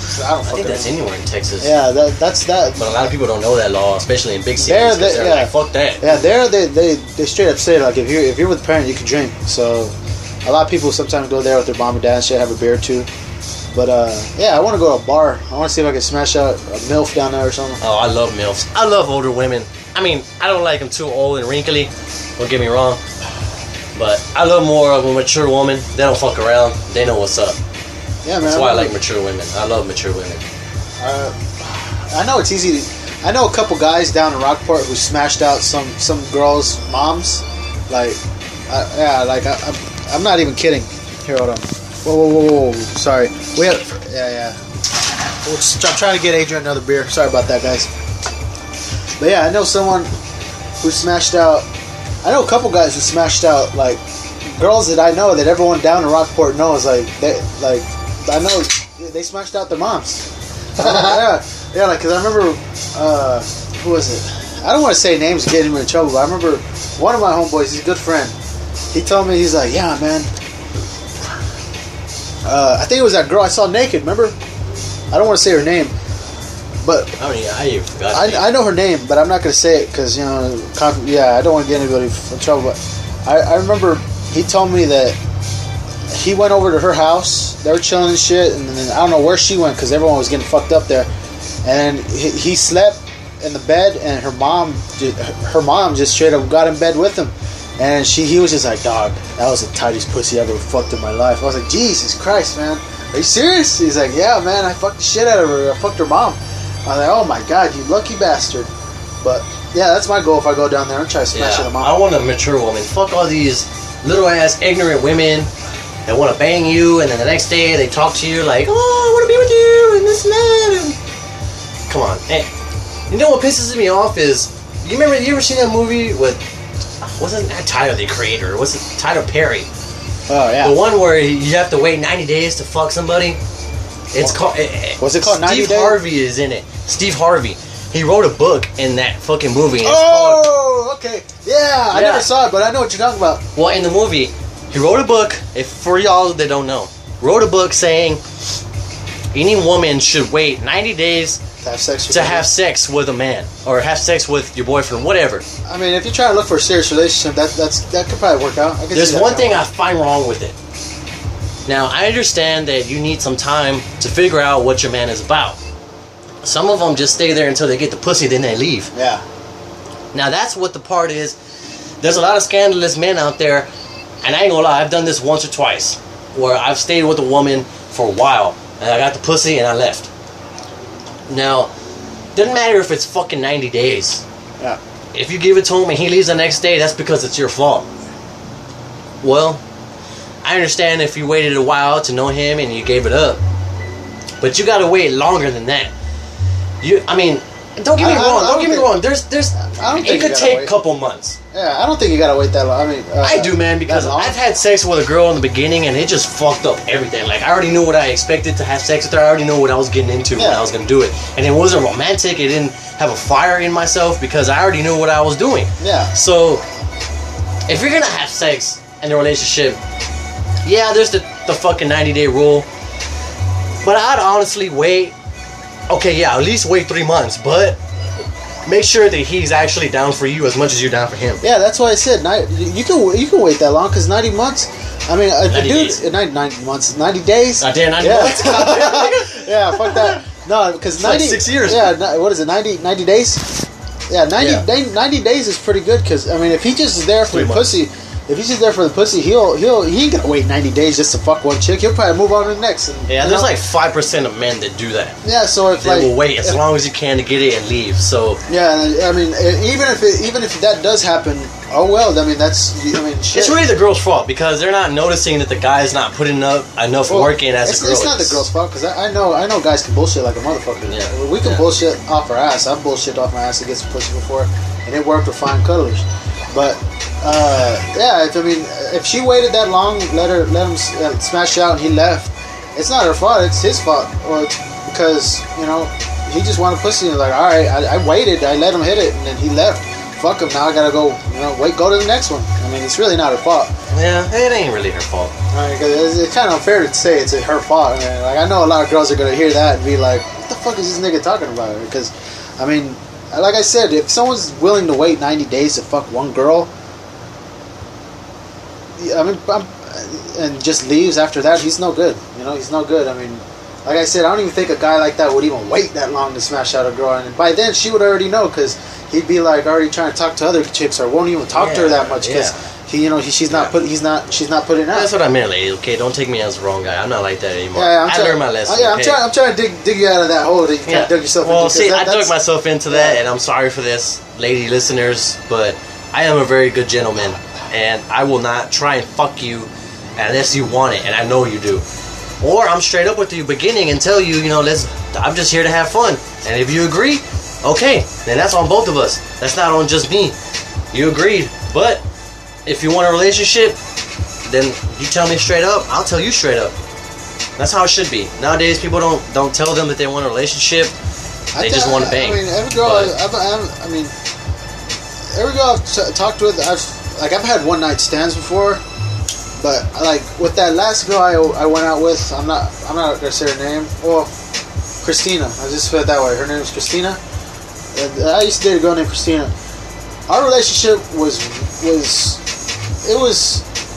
think that's anywhere in Texas. Yeah, that's that. But a lot of people don't know that law, especially in big cities. They're like, fuck that. Yeah, they straight up say like if you're with a parent, you can drink. So a lot of people sometimes go there with their mom and dad and shit, have a beer too. But yeah, I want to go to a bar. I want to see if I can smash out a MILF down there or something. Oh, I love MILFs. I love older women. I mean, I don't like them too old and wrinkly. Don't get me wrong. But I love more of a mature woman. They don't fuck around. They know what's up. Yeah, man. That's why I like mature women. I love mature women. I know it's easy. I know a couple guys down in Rockport who smashed out some girls' moms. Like, I'm not even kidding. Here, hold on. Whoa. Sorry. Yeah. I'm trying to get Adrian another beer. Sorry about that, guys. But yeah, I know someone who smashed out. I know a couple guys who smashed out like girls that I know that everyone down in Rockport knows. Like I know they smashed out their moms. yeah. Like because I remember who was it? I don't want to say names and get him in trouble, but I remember one of my homeboys. He's a good friend. He told me he's like, yeah, man. I think it was that girl I saw naked. Remember? I don't want to say her name, but I know her name, but I'm not going to say it because I don't want to get anybody in trouble. But I remember he told me that he went over to her house. They were chilling and shit, and then I don't know where she went because everyone was getting fucked up there. And he slept in the bed, and her mom just straight up got in bed with him. And he was just like, dog, that was the tightest pussy I ever fucked in my life. I was like, Jesus Christ, man. Are you serious? He's like, yeah, man, I fucked the shit out of her. I fucked her mom. I was like, oh my God, you lucky bastard. But, yeah, that's my goal if I go down there and try to smash it a mom. I want a mature woman. Fuck all these little-ass ignorant women that want to bang you, and then the next day they talk to you like, oh, I want to be with you, and this and that. And... Come on. Hey, you know what pisses me off is, you ever seen that movie with... Wasn't that Tyler the Creator? Was it Tyler Perry? Oh yeah. The one where you have to wait 90 days to fuck somebody. It's called. What's it called? 90 Steve days? Harvey is in it. Steve Harvey. He wrote a book in that fucking movie. Okay. Yeah, I never saw it, but I know what you're talking about. Well, in the movie, he wrote a book. If for y'all that don't know, wrote a book saying any woman should wait 90 days. To have sex with a man, or have sex with your boyfriend, whatever. I mean, if you're trying to look for a serious relationship, that could probably work out. There's one thing I find wrong with it. Now, I understand that you need some time to figure out what your man is about. Some of them just stay there until they get the pussy, then they leave. Yeah. Now, that's what the part is. There's a lot of scandalous men out there, and I ain't gonna lie, I've done this once or twice, where I've stayed with a woman for a while, and I got the pussy, and I left. Now, doesn't matter if it's fucking 90 days. Yeah. If you give it to him and he leaves the next day, that's because it's your fault. Well, I understand if you waited a while to know him and you gave it up. But you gotta wait longer than that. Don't get me wrong. It could take a couple months. Yeah, I don't think you gotta wait that long. I mean, I do, man, because I've had sex with a girl in the beginning and it just fucked up everything. Like, I already knew what I expected to have sex with her. I already knew what I was getting into when I was gonna do it. And it wasn't romantic. It didn't have a fire in myself because I already knew what I was doing. Yeah. So, if you're gonna have sex in a relationship, yeah, there's the fucking 90-day rule. But I'd honestly wait. Okay, yeah, at least wait 3 months, but make sure that he's actually down for you as much as you're down for him. Yeah, that's why I said you can wait that long because 90 months. I mean, 90 months, 90 days. I did 90 months. Yeah, fuck that. No, because 90 like 6 years. Yeah, what is it? 90 days. Yeah, 90 days is pretty good because I mean, if he just is there for 3 the months. pussy, if he's just there for the pussy, he ain't gonna wait 90 days just to fuck one chick. He'll probably move on to the next. And, Yeah, you there's know? like 5% of men that do that. Yeah, so if They like will wait as long as you can to get it and leave. So yeah, I mean, even if that does happen, oh well. I mean, shit. it's really the girl's fault because they're not noticing that the guy's not putting up enough work in as the girl. It's not the girl's fault because I know guys can bullshit like a motherfucker. Yeah. We can bullshit off our ass. I've bullshit off my ass to get some pussy before, and it worked with fine colors. But yeah, if she waited that long, let him smash out and he left. It's not her fault. It's his fault. Or it's because he just wanted pussy and like, all right, I waited. I let him hit it and then he left. Fuck him. Now I gotta go. Go to the next one. I mean, it's really not her fault. Yeah, it ain't really her fault. Because it's kind of unfair to say it's her fault. I mean, like I know a lot of girls are gonna hear that and be like, "What the fuck is this nigga talking about?" Because, I mean, like I said, if someone's willing to wait 90 days to fuck one girl, and just leaves after that, he's no good. He's no good. I mean, like I said, I don't even think a guy like that would even wait that long to smash out a girl, and by then she would already know because he'd be like already trying to talk to other chicks or won't even talk to her that much because she's not putting out. That's what I meant, lady. Okay, don't take me as the wrong guy. I'm not like that anymore. Yeah, I learned my lesson. I'm trying to dig you out of that hole that you kind of dug yourself into. Well, see, I dug myself into that, and I'm sorry for this, lady listeners, but I am a very good gentleman, and I will not try and fuck you unless you want it, and I know you do. Or I'm straight up with you beginning and tell you, I'm just here to have fun, and if you agree, okay, then that's on both of us. That's not on just me. You agreed, but if you want a relationship, then you tell me straight up. I'll tell you straight up. That's how it should be. Nowadays, people don't tell them that they want a relationship. They just want to bang. I mean, every girl I've talked with, I've had one night stands before, but like with that last girl I went out with, I'm not gonna say her name. Well, Christina. I just put it that way. Her name is Christina. And I used to date a girl named Christina. Our relationship was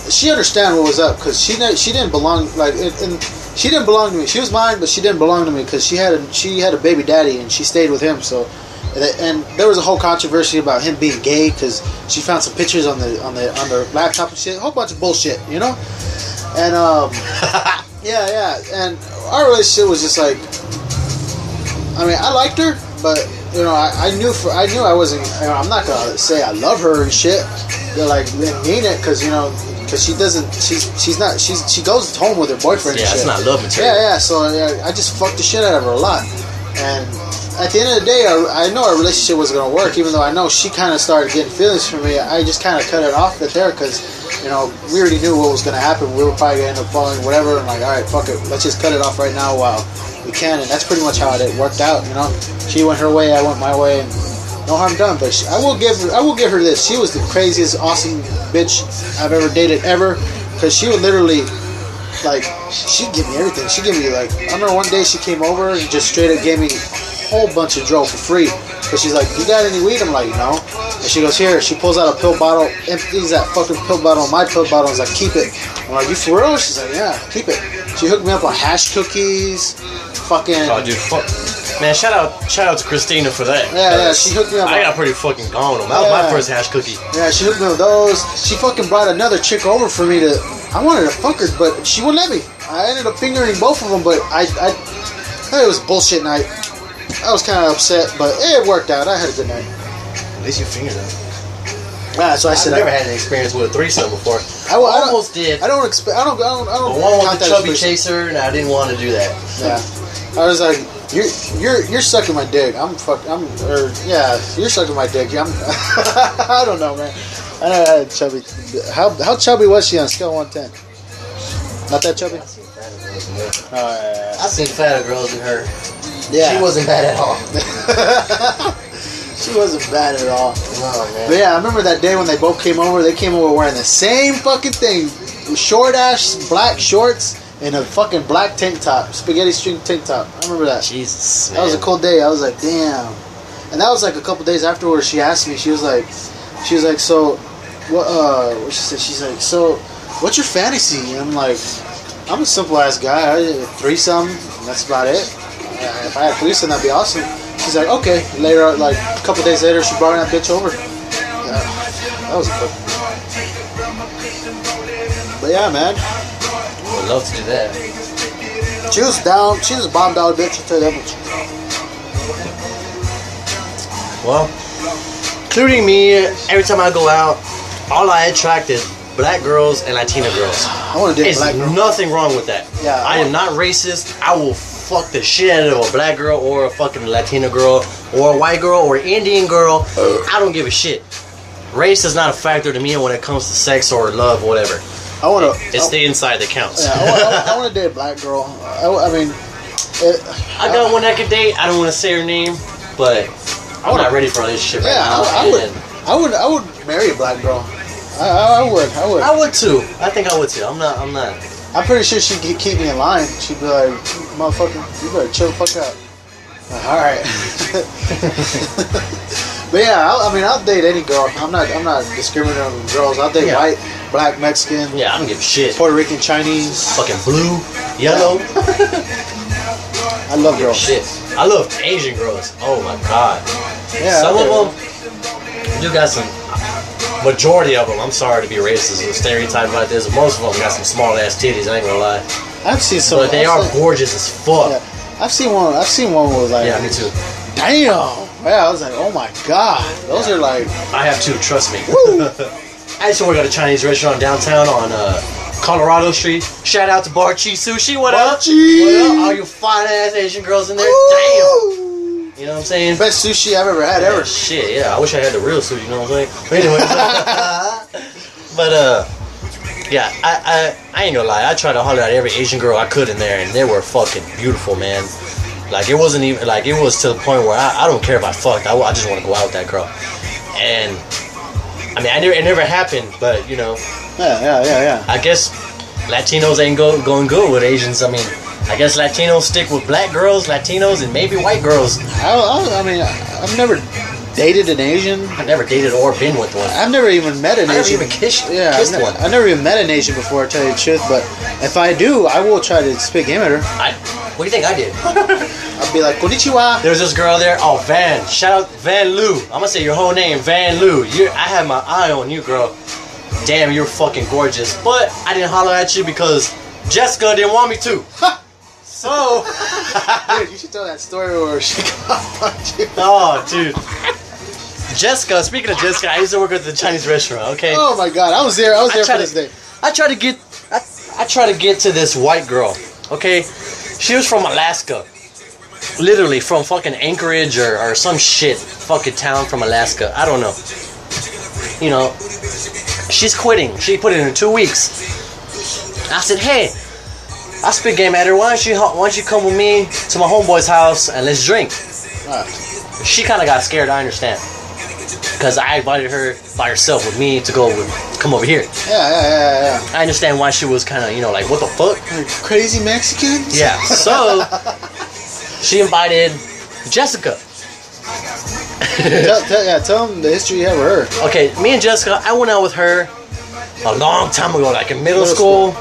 she understand what was up because she didn't belong she didn't belong to me. She was mine, but she didn't belong to me because she had a baby daddy and she stayed with him. So, and there was a whole controversy about him being gay because she found some pictures on their laptop and shit, a whole bunch of bullshit, and yeah, and our relationship was just like, I mean, I liked her, but I knew I wasn't. I'm not gonna say I love her and shit. But like mean it because she doesn't. She goes home with her boyfriend. Yeah, and shit. it's not love material. Yeah. So I just fucked the shit out of her a lot. And at the end of the day, I know our relationship was gonna work, even though I know she kind of started getting feelings for me. I just kind of cut it off there because we already knew what was gonna happen. We were probably gonna end up falling, whatever. I'm like, all right, fuck it, let's just cut it off right now while we can, and that's pretty much how it worked out. She went her way, I went my way, and no harm done. But I will give her this. She was the craziest, awesome bitch I've ever dated ever, because she would literally, like, she'd give me everything. She'd give me, like, I remember one day she came over and just straight up gave me a whole bunch of dro for free. But she's like, you got any weed? I'm like, no. And she goes, here. She pulls out a pill bottle, empties that fucking pill bottle, my pill bottle, and is like, keep it. I'm like, you for real? She's like, yeah, keep it. She hooked me up on hash cookies, fucking. Oh, dude, fuck. Man, shout out to Christina for that. Yeah, she hooked me up. I got pretty fucking gone. That was my first hash cookie. Yeah, she hooked me with those. She fucking brought another chick over for me to. I wanted to fuck her, but she wouldn't let me. I ended up fingering both of them, but I thought it was a bullshit night. I was kind of upset, but it worked out. I had a good night. At least you fingered them. Yeah, so I said I've never had an experience with a threesome before. I almost did. I don't expect. I don't. But one with the chubby chaser, and I didn't want to do that. Yeah, I was like, you're sucking my dick. You're sucking my dick. I don't know, man. I never had chubby. How chubby was she on a scale of 1 to 10? Not that chubby. I've seen fatter girls than her. Yeah, she wasn't bad at all. She wasn't bad at all. Oh, man. But yeah, I remember that day when they both came over. They came over wearing the same fucking thing, short ass black shorts and a fucking black tank top, spaghetti string tank top. I remember that. Jesus, man. That was a cool day. I was like, damn. And that was like a couple days afterwards. She asked me. She was like, so, what she said? She's like, so, what's your fantasy? And I'm like, I'm a simple ass guy. I did a threesome. And that's about it. If I had a threesome, that'd be awesome. She's like, okay. Later, like a couple days later, she brought that bitch over. Yeah, that was quick. But yeah, man. I would love to do that. She was down. She was a bomb dollar bitch. I'll tell you that much. Well, including me, every time I go out, all I attract is black girls and Latina girls. I want to date a There's black girl. nothing wrong with that. Yeah, I am not racist. I will fuck the shit out of a black girl or a fucking Latina girl or a white girl or Indian girl. I don't give a shit. Race is not a factor to me when it comes to sex or love or whatever. I want to. It's the inside that counts. Yeah, I want to date a black girl. I mean, I got one I could date. I don't want to say her name, but I'm not ready for a relationship right now. I would marry a black girl. I would. I would too. I think I would too. I'm not. I'm pretty sure she'd keep me in line. She'd be like, motherfucker, you better chill the fuck out. All right. But yeah, I'll date any girl. I'm not discriminating on girls. I'll date white, black, Mexican. Yeah, I don't give a shit. Puerto Rican, Chinese. Fucking blue, yellow. I love girls. Shit. I love Asian girls. Oh my god. Yeah, some of them do got some. Majority of them, I'm sorry to be racist and stereotype like this, but most of them got some small ass titties. I ain't gonna lie. I've seen some. But they are gorgeous as fuck. Yeah. I've seen one with like. Yeah, me too. Damn. Yeah, I was like, oh my god, those are like. I have two. Trust me. Woo. I used to work at a Chinese restaurant downtown on Colorado Street. Shout out to Bar Chi Sushi. What up? What up? All you fine ass Asian girls in there. Ooh. Damn. You know what I'm saying? Best sushi I've ever had ever. Shit, yeah. I wish I had the real sushi. You know what I'm saying? But anyway. Yeah. I ain't gonna lie. I tried to holler at every Asian girl I could in there, and they were fucking beautiful, man. Like it wasn't even like it was to the point where I don't care if I fucked. I just want to go out with that girl. And I mean, it never happened, but you know. Yeah. I guess Latinos ain't going good with Asians. I mean, I guess Latinos stick with black girls, Latinos, and maybe white girls. I mean, I've never dated an Asian. I've never dated or been with one. I've never even met an Asian. I've never even kissed one. I've never even met an Asian before, to tell you the truth. But if I do, I will try to spit game at her. What do you think I did? I'll be like, konnichiwa. There's this girl there. Oh, Van. Shout out Van Lou. I'm gonna say your whole name, Van Lou. I had my eye on you, girl. Damn, you're fucking gorgeous. But I didn't holler at you because Jessica didn't want me to. So, dude, you should tell that story where she got punched. Oh, dude. Jessica, speaking of Jessica, I used to work at the Chinese restaurant, okay? Oh my god, I was there for this day. I tried to get to this white girl, okay? She was from Alaska. Literally from fucking Anchorage or some shit fucking town from Alaska. I don't know. You know, she's quitting. She put it in 2 weeks. I said, hey, I spit game at her. Why don't you come with me to my homeboy's house and let's drink? She kind of got scared. I understand, because I invited her by herself with me to come over here. Yeah. I understand why she was kind of, you know, like, what the fuck? Like crazy Mexicans. Yeah. So she invited Jessica. Tell them the history you have with her. Okay, me and Jessica, I went out with her a long time ago, like in middle school.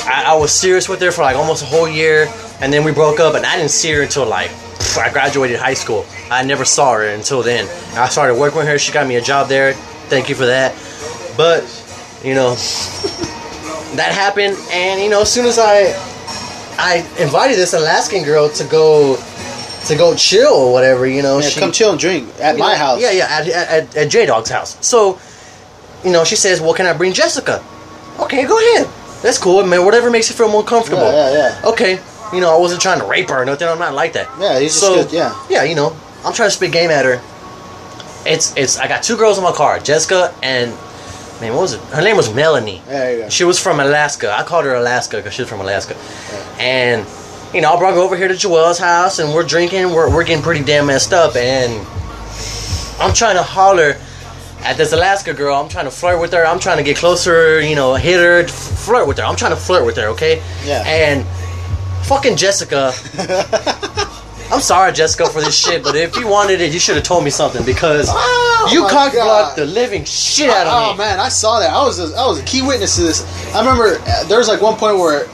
I was serious with her for like almost a whole year, and then we broke up, and I didn't see her until like I graduated high school. I never saw her until then. I started working with her. She got me a job there. Thank you for that. But, you know, that happened, and you know, as soon as I invited this Alaskan girl to go chill or whatever, you know, she come chill and drink at my house. Yeah, at J Dog's house. So, you know, she says, "Well, can I bring Jessica?" Okay, go ahead. That's cool, man. Whatever makes you feel more comfortable. Yeah. Okay. You know, I wasn't trying to rape her or nothing. I'm not like that. Yeah, he's just good. Yeah. Yeah, you know, I'm trying to spit game at her. I got two girls in my car, Jessica and, man, what was it? Her name was Melanie. There you go. She was from Alaska. I called her Alaska because she was from Alaska. Yeah. And, you know, I brought her over here to Joelle's house, and we're drinking. We're getting pretty damn messed up, and I'm trying to holler at this Alaska girl. I'm trying to flirt with her. I'm trying to get closer, you know, hit her, flirt with her. I'm trying to flirt with her, okay? Yeah. And fucking Jessica. I'm sorry, Jessica, for this shit, but if you wanted it, you should have told me something, because you cock-blocked the living shit out of me. Oh man, I saw that. I was a key witness to this. I remember there was like one point where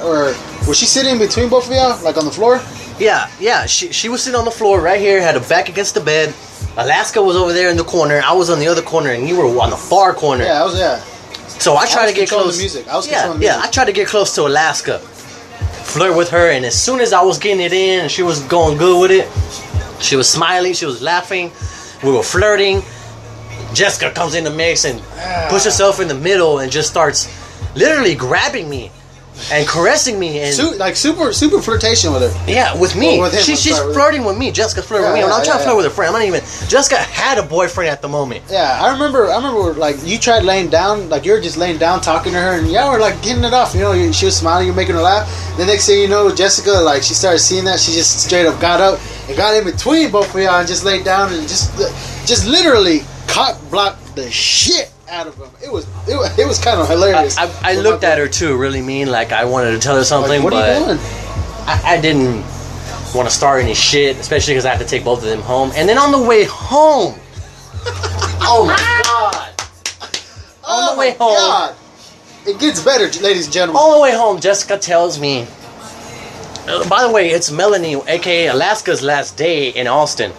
she's sitting between both of y'all, like on the floor, Yeah. She was sitting on the floor right here, had her back against the bed. Alaska was over there in the corner. I was on the other corner, and you were on the far corner. Yeah. So I tried to get close. The music. I was controlling the music. I tried to get close to Alaska, flirt with her, and as soon as I was getting it in, and she was going good with it, she was smiling, she was laughing, we were flirting. Jessica comes in the mix and puts herself in the middle and just starts literally grabbing me and caressing me and super flirtation with her. Yeah, with me. With him, She's flirting with me. Jessica's flirting with me. I'm trying to flirt with her friend. I'm not even. Jessica had a boyfriend at the moment. Yeah, I remember like you tried laying down, like you were just laying down talking to her, and y'all were like getting it off. You know, she was smiling, you're making her laugh. The next thing you know, Jessica, like she started seeing that, she just straight up got up and got in between both of y'all and just laid down and just literally cock blocked the shit out of him. It was kind of hilarious. I looked at her too, really mean, like I wanted to tell her something, like, what are you doing? I didn't want to start any shit, especially because I had to take both of them home. And then on the way home, oh my god! On the way home, god. It gets better, ladies and gentlemen. On the way home, Jessica tells me. By the way, it's Melanie, aka Alaska's last day in Austin.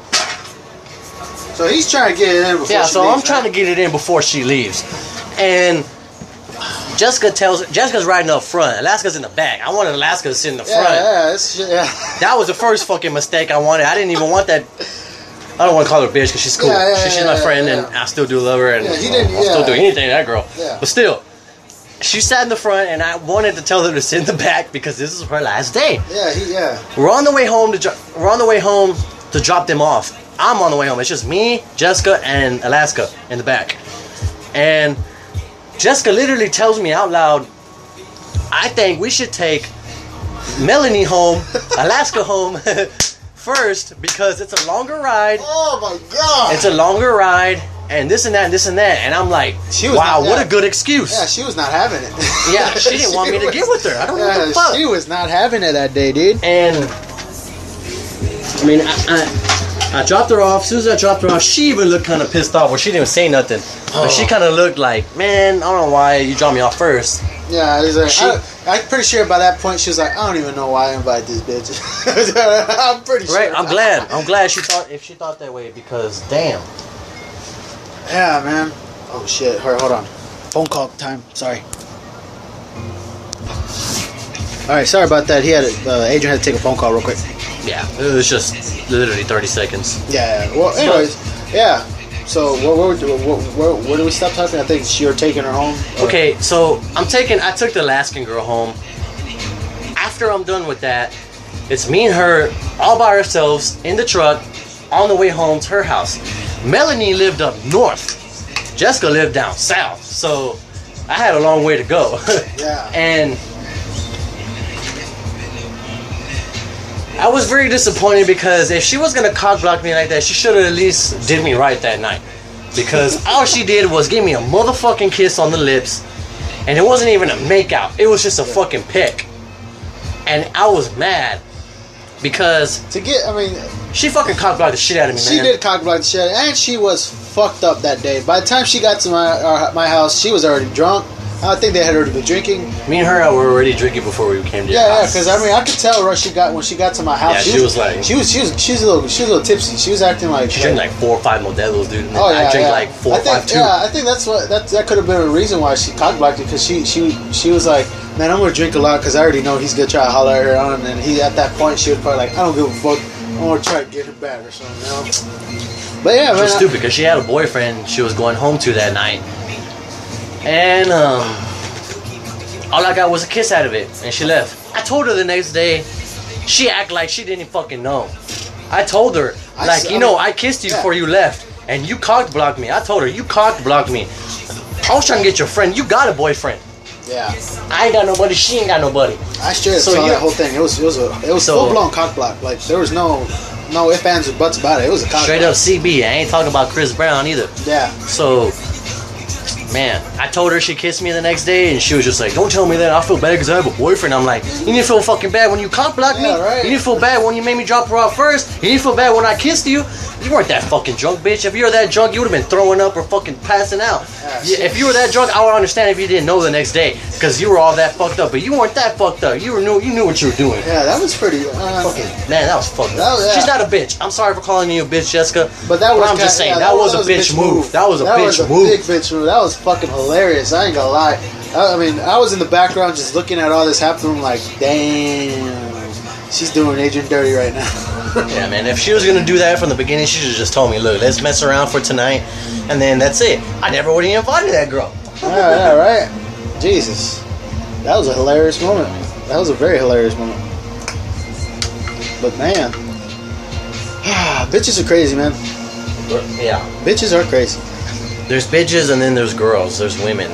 So he's trying to get it in before she leaves. I'm trying to get it in before she leaves. And Jessica's riding up front. Alaska's in the back. I wanted Alaska to sit in the front. Yeah. That was the first fucking mistake I wanted. I didn't even want that. I don't want to call her a bitch because she's cool. She's my friend and I still do love her. And I'll still do anything to that girl. Yeah. But still, she sat in the front and I wanted to tell her to sit in the back because this is her last day. Yeah. We're on the way home to drop them off. I'm on the way home. It's just me, Jessica, and Alaska in the back. And Jessica literally tells me out loud, I think we should take Melanie home, Alaska home first because it's a longer ride. Oh my god. It's a longer ride and this and that and this and that. And I'm like, wow, what a good excuse. Yeah, she was not having it. Yeah, she didn't want me to get with her. I don't know what the fuck. She was not having it that day, dude. And I mean, I dropped her off. As soon as I dropped her off, she even looked kind of pissed off. Well, she didn't even say nothing. But she kind of looked like, man, I don't know why you dropped me off first. Yeah, like, I'm pretty sure by that point she was like, I don't even know why I invited this bitch. I'm pretty sure. Right, I'm glad she thought that way because, damn. Yeah, man. Oh, shit. Hold on. Phone call time. Sorry. Alright, sorry about that. Adrian had to take a phone call real quick. Yeah, it was just literally 30 seconds. Yeah. Well, anyways, yeah. So where do we stop talking? I think you're taking her home. Okay, so I took the Alaskan girl home. After I'm done with that, it's me and her all by ourselves in the truck on the way home to her house. Melanie lived up north. Jessica lived down south. So I had a long way to go. Yeah. And I was very disappointed because if she was gonna cock block me like that, she should have at least did me right that night. Because all she did was give me a motherfucking kiss on the lips, and it wasn't even a makeout. It was just a fucking peck. And I was mad because she fucking cock blocked the shit out of me, man. She did cock block the shit, and she was fucked up that day. By the time she got to my house, she was already drunk. I think they had already been drinking. Me and her were already drinking before we came to your house. Yeah, because I could tell when she got to my house. Yeah, she was a little tipsy. She was acting like she drank like 4 or 5 Modelo's, dude. And I drank like 4 or 5 too. Yeah, I think that could have been a reason why she cock blocked it, because she was like, man, I'm gonna drink a lot because I already know he's gonna try to holler at her on, and he at that point she was probably like, I don't give a fuck. I'm gonna try to get her back or something, you know. But yeah, she was stupid because she had a boyfriend she was going home to that night, and all I got was a kiss out of it, and she left. I told her the next day. She acted like she didn't fucking know. I told her, I kissed you before you left, and you cock blocked me. I told her, you cock blocked me. I was trying to get your friend. You got a boyfriend. Yeah. I ain't got nobody. She ain't got nobody. I straight up saw that whole thing. It was full blown cock block. Like there was no ifs, ands, or buts about it. It was a cock straight block. Up CB. I ain't talking about Chris Brown either. Yeah. So man, I told her she kissed me the next day, and she was just like, don't tell me that. I feel bad because I have a boyfriend. I'm like, you need to feel fucking bad when you cock blocked me. Right. You need to feel bad when you made me drop her off first. You need to feel bad when I kissed you. You weren't that fucking drunk, bitch. If you were that drunk, you would have been throwing up or fucking passing out. If you were that drunk, I would understand if you didn't know the next day, because you were all that fucked up. But you weren't that fucked up. You knew what you were doing. Yeah, that was pretty. Man, that was fucked up. Yeah. She's not a bitch. I'm sorry for calling you a bitch, Jessica. But I'm just saying, that was a bitch move. That was a bitch move. Big bitch move. That was fucking hilarious. I ain't gonna lie. I mean, I was in the background just looking at all this happen. I'm like, damn, she's doing Adrian dirty right now. Yeah, man. If she was gonna do that from the beginning, she should have just told me, look, let's mess around for tonight, and then that's it. I never would have invited that girl. Yeah, right. Jesus, that was a hilarious moment. That was a very hilarious moment. But man, bitches are crazy, man. Yeah. Bitches are crazy. There's bitches and then there's girls. There's women.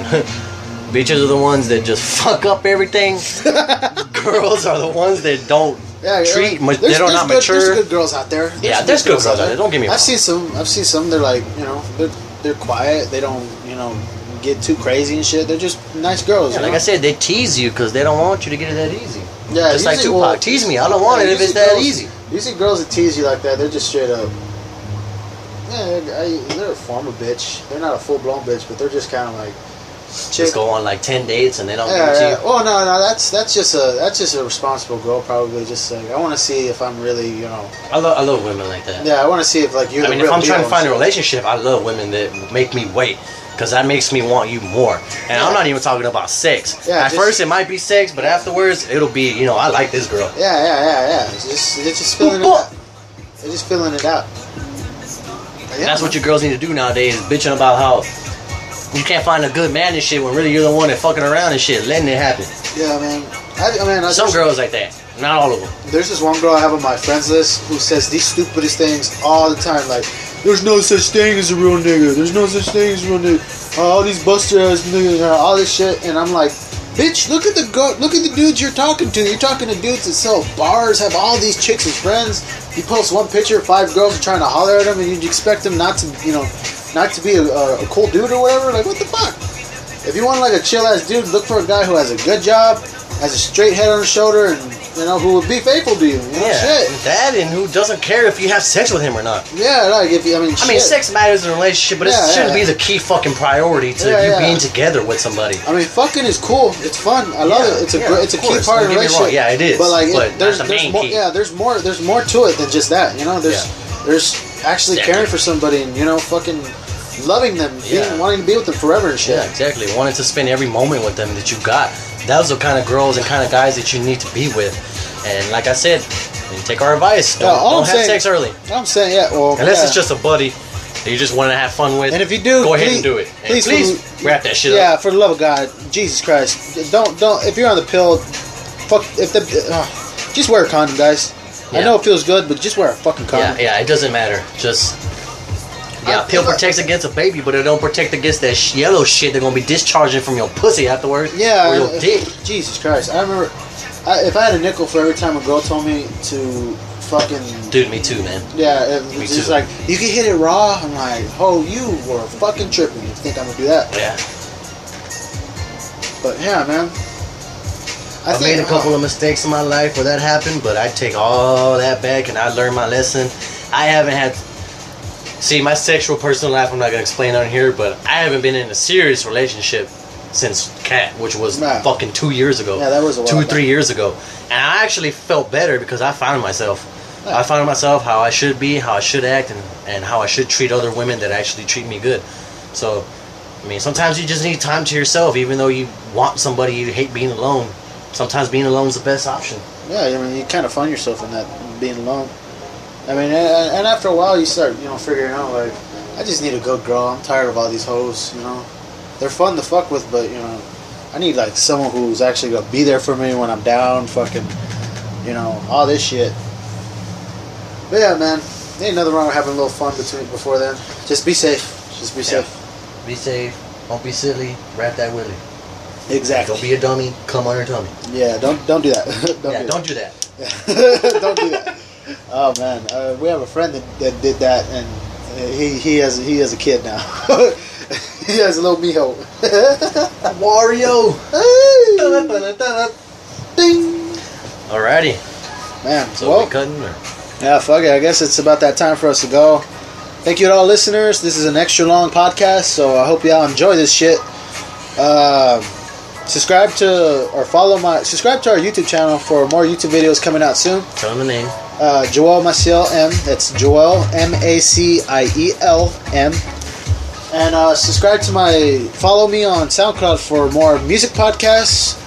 Bitches are the ones that just fuck up everything. Girls are the ones that don't treat. They don't not mature. There's good girls out there. There's good girls out there. Don't get me wrong. I've seen some. They're like, they're quiet. They don't, get too crazy and shit. They're just nice girls. Yeah, like I said, they tease you because they don't want you to get it that easy. Yeah, just like Tupac, tease me. I don't want it if it's that easy. You see girls that tease you like that, they're just straight up. Yeah, they're a former bitch. They're not a full blown bitch, but they're just kind of like. Just go on like 10 dates and they don't give it to you. Oh no, that's just a responsible girl probably. Just like, I want to see if I'm really, I love women like that. Yeah, I want to see if like you're. I mean, if I'm trying to find a relationship, I love women that make me wait. Because that makes me want you more. And I'm not even talking about sex. Yeah, At first it might be sex, but afterwards it'll be, I like this girl. Yeah. It's just filling it out. They're just filling it out. Yeah. That's what your girls need to do nowadays, bitching about how you can't find a good man and shit when really you're the one that fucking around and shit, letting it happen. Yeah, man. Some girls like that. Not all of them. There's this one girl I have on my friends list who says these stupidest things all the time, like, there's no such thing as a real nigga. There's no such thing as a real nigga. All these buster ass niggas, all this shit, and I'm like, bitch, look at the dudes you're talking to. You're talking to dudes that sell bars, have all these chicks as friends. You post one picture, 5 girls are trying to holler at him, and you expect them not to be a cool dude or whatever. Like, what the fuck? If you want like a chill ass dude, look for a guy who has a good job, has a straight head on his shoulder, and who would be faithful to you. Shit. That, and who doesn't care if you have sex with him or not. Yeah, like if you, I mean, sex matters in a relationship, but it shouldn't be the key fucking priority to you being together with somebody. I mean, fucking is cool. It's fun. I love it. It's a key part of the relationship. Yeah, it is. But like, there's more. Key. Yeah, there's more to it than just that. There's actually caring for somebody and fucking loving them, wanting to be with them forever and shit. Yeah, exactly. Wanting to spend every moment with them that you got. Those are the kind of girls and kind of guys that you need to be with. And like I said, take our advice. Don't have sex early. I'm saying, unless it's just a buddy that you just want to have fun with. And if you do, go ahead and do it. Please wrap that shit up. Yeah, for the love of God, Jesus Christ, don't. If you're on the pill, just wear a condom, guys. Yeah. I know it feels good, but just wear a fucking condom. Yeah, it doesn't matter. Just. Yeah, pill protects against a baby, but it don't protect against that yellow shit they're gonna be discharging from your pussy afterwards. Yeah, or your dick. Jesus Christ! I remember if I had a nickel for every time a girl told me to fucking. Dude, me too, man. Yeah, it's just like you can hit it raw. I'm like, oh, you were fucking tripping. You think I'm gonna do that? Yeah. But yeah, man. I've made a couple of mistakes in my life where that happened, but I take all that back and I learned my lesson. I haven't had. See, my sexual personal life, I'm not going to explain on here, but I haven't been in a serious relationship since Cat, which was fucking 2 years ago. Yeah, that was a while 2 or 3 years ago. And I actually felt better because I found myself. Yeah. I found myself how I should be, how I should act, and how I should treat other women that actually treat me good. So, I mean, sometimes you just need time to yourself, even though you want somebody, you hate being alone. Sometimes being alone is the best option. Yeah, I mean, you kind of find yourself in that, being alone. I mean, and after a while, you start, figuring out, like, I just need a good girl. I'm tired of all these hoes, They're fun to fuck with, but, I need, like, someone who's actually going to be there for me when I'm down, fucking, all this shit. But, yeah, man, there ain't nothing wrong with having a little fun before then. Just be safe. Just be safe. Be safe. Don't be silly. Wrap that willy. Exactly. Don't be a dummy. Come on your tummy. Yeah, don't do that. Don't do that. Don't do that. Oh man, we have a friend that did that, and he has a kid now. He has a little mijo. Wario. Ding. Alrighty. Man, So well, we cutting or? yeah, fuck it. I guess it's about that time for us to go. Thank you to all listeners. This is an extra long podcast, so I hope y'all enjoy this shit. Subscribe to our YouTube channel for more YouTube videos coming out soon. Tell them the name. Joel Maciel M. That's Joel Maciel M. And follow me on SoundCloud for more music podcasts.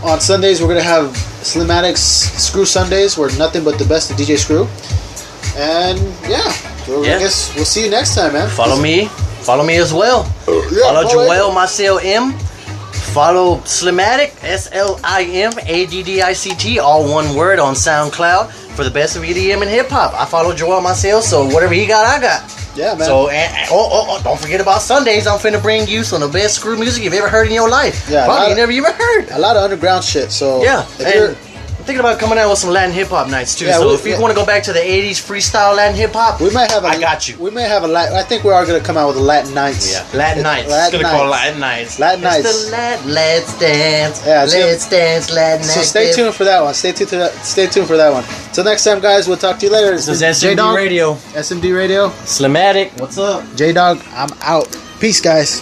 On Sundays, we're gonna have Slimatics Screw Sundays, where nothing but the best of DJ Screw. And I guess we'll see you next time, man. Follow me as well. Follow Joel Maciel M. Follow Slimatic, SLIMADDICT, all one word, on SoundCloud for the best of EDM and hip hop. I follow Joel Maciel, so whatever he got, I got. Yeah, man. So, don't forget about Sundays. I'm finna bring you some of the best screw music you've ever heard in your life. Yeah, probably you never even heard. A lot of underground shit. So yeah, I'm thinking about coming out with some Latin hip hop nights too. Yeah, so if you want to go back to the '80s freestyle Latin hip hop, we might have. I got you. We may have I think we are gonna come out with a Latin nights. Yeah, Latin nights. Latin It's gonna call Latin nights. Latin nights. It's the Let's dance. Yeah, Let's dance. Latin nights. So stay tuned for that one. Stay tuned for that one. Till next time, guys. We'll talk to you later. This is SMD Radio. SMD Radio. Slimatic. What's up? J Dog. I'm out. Peace, guys.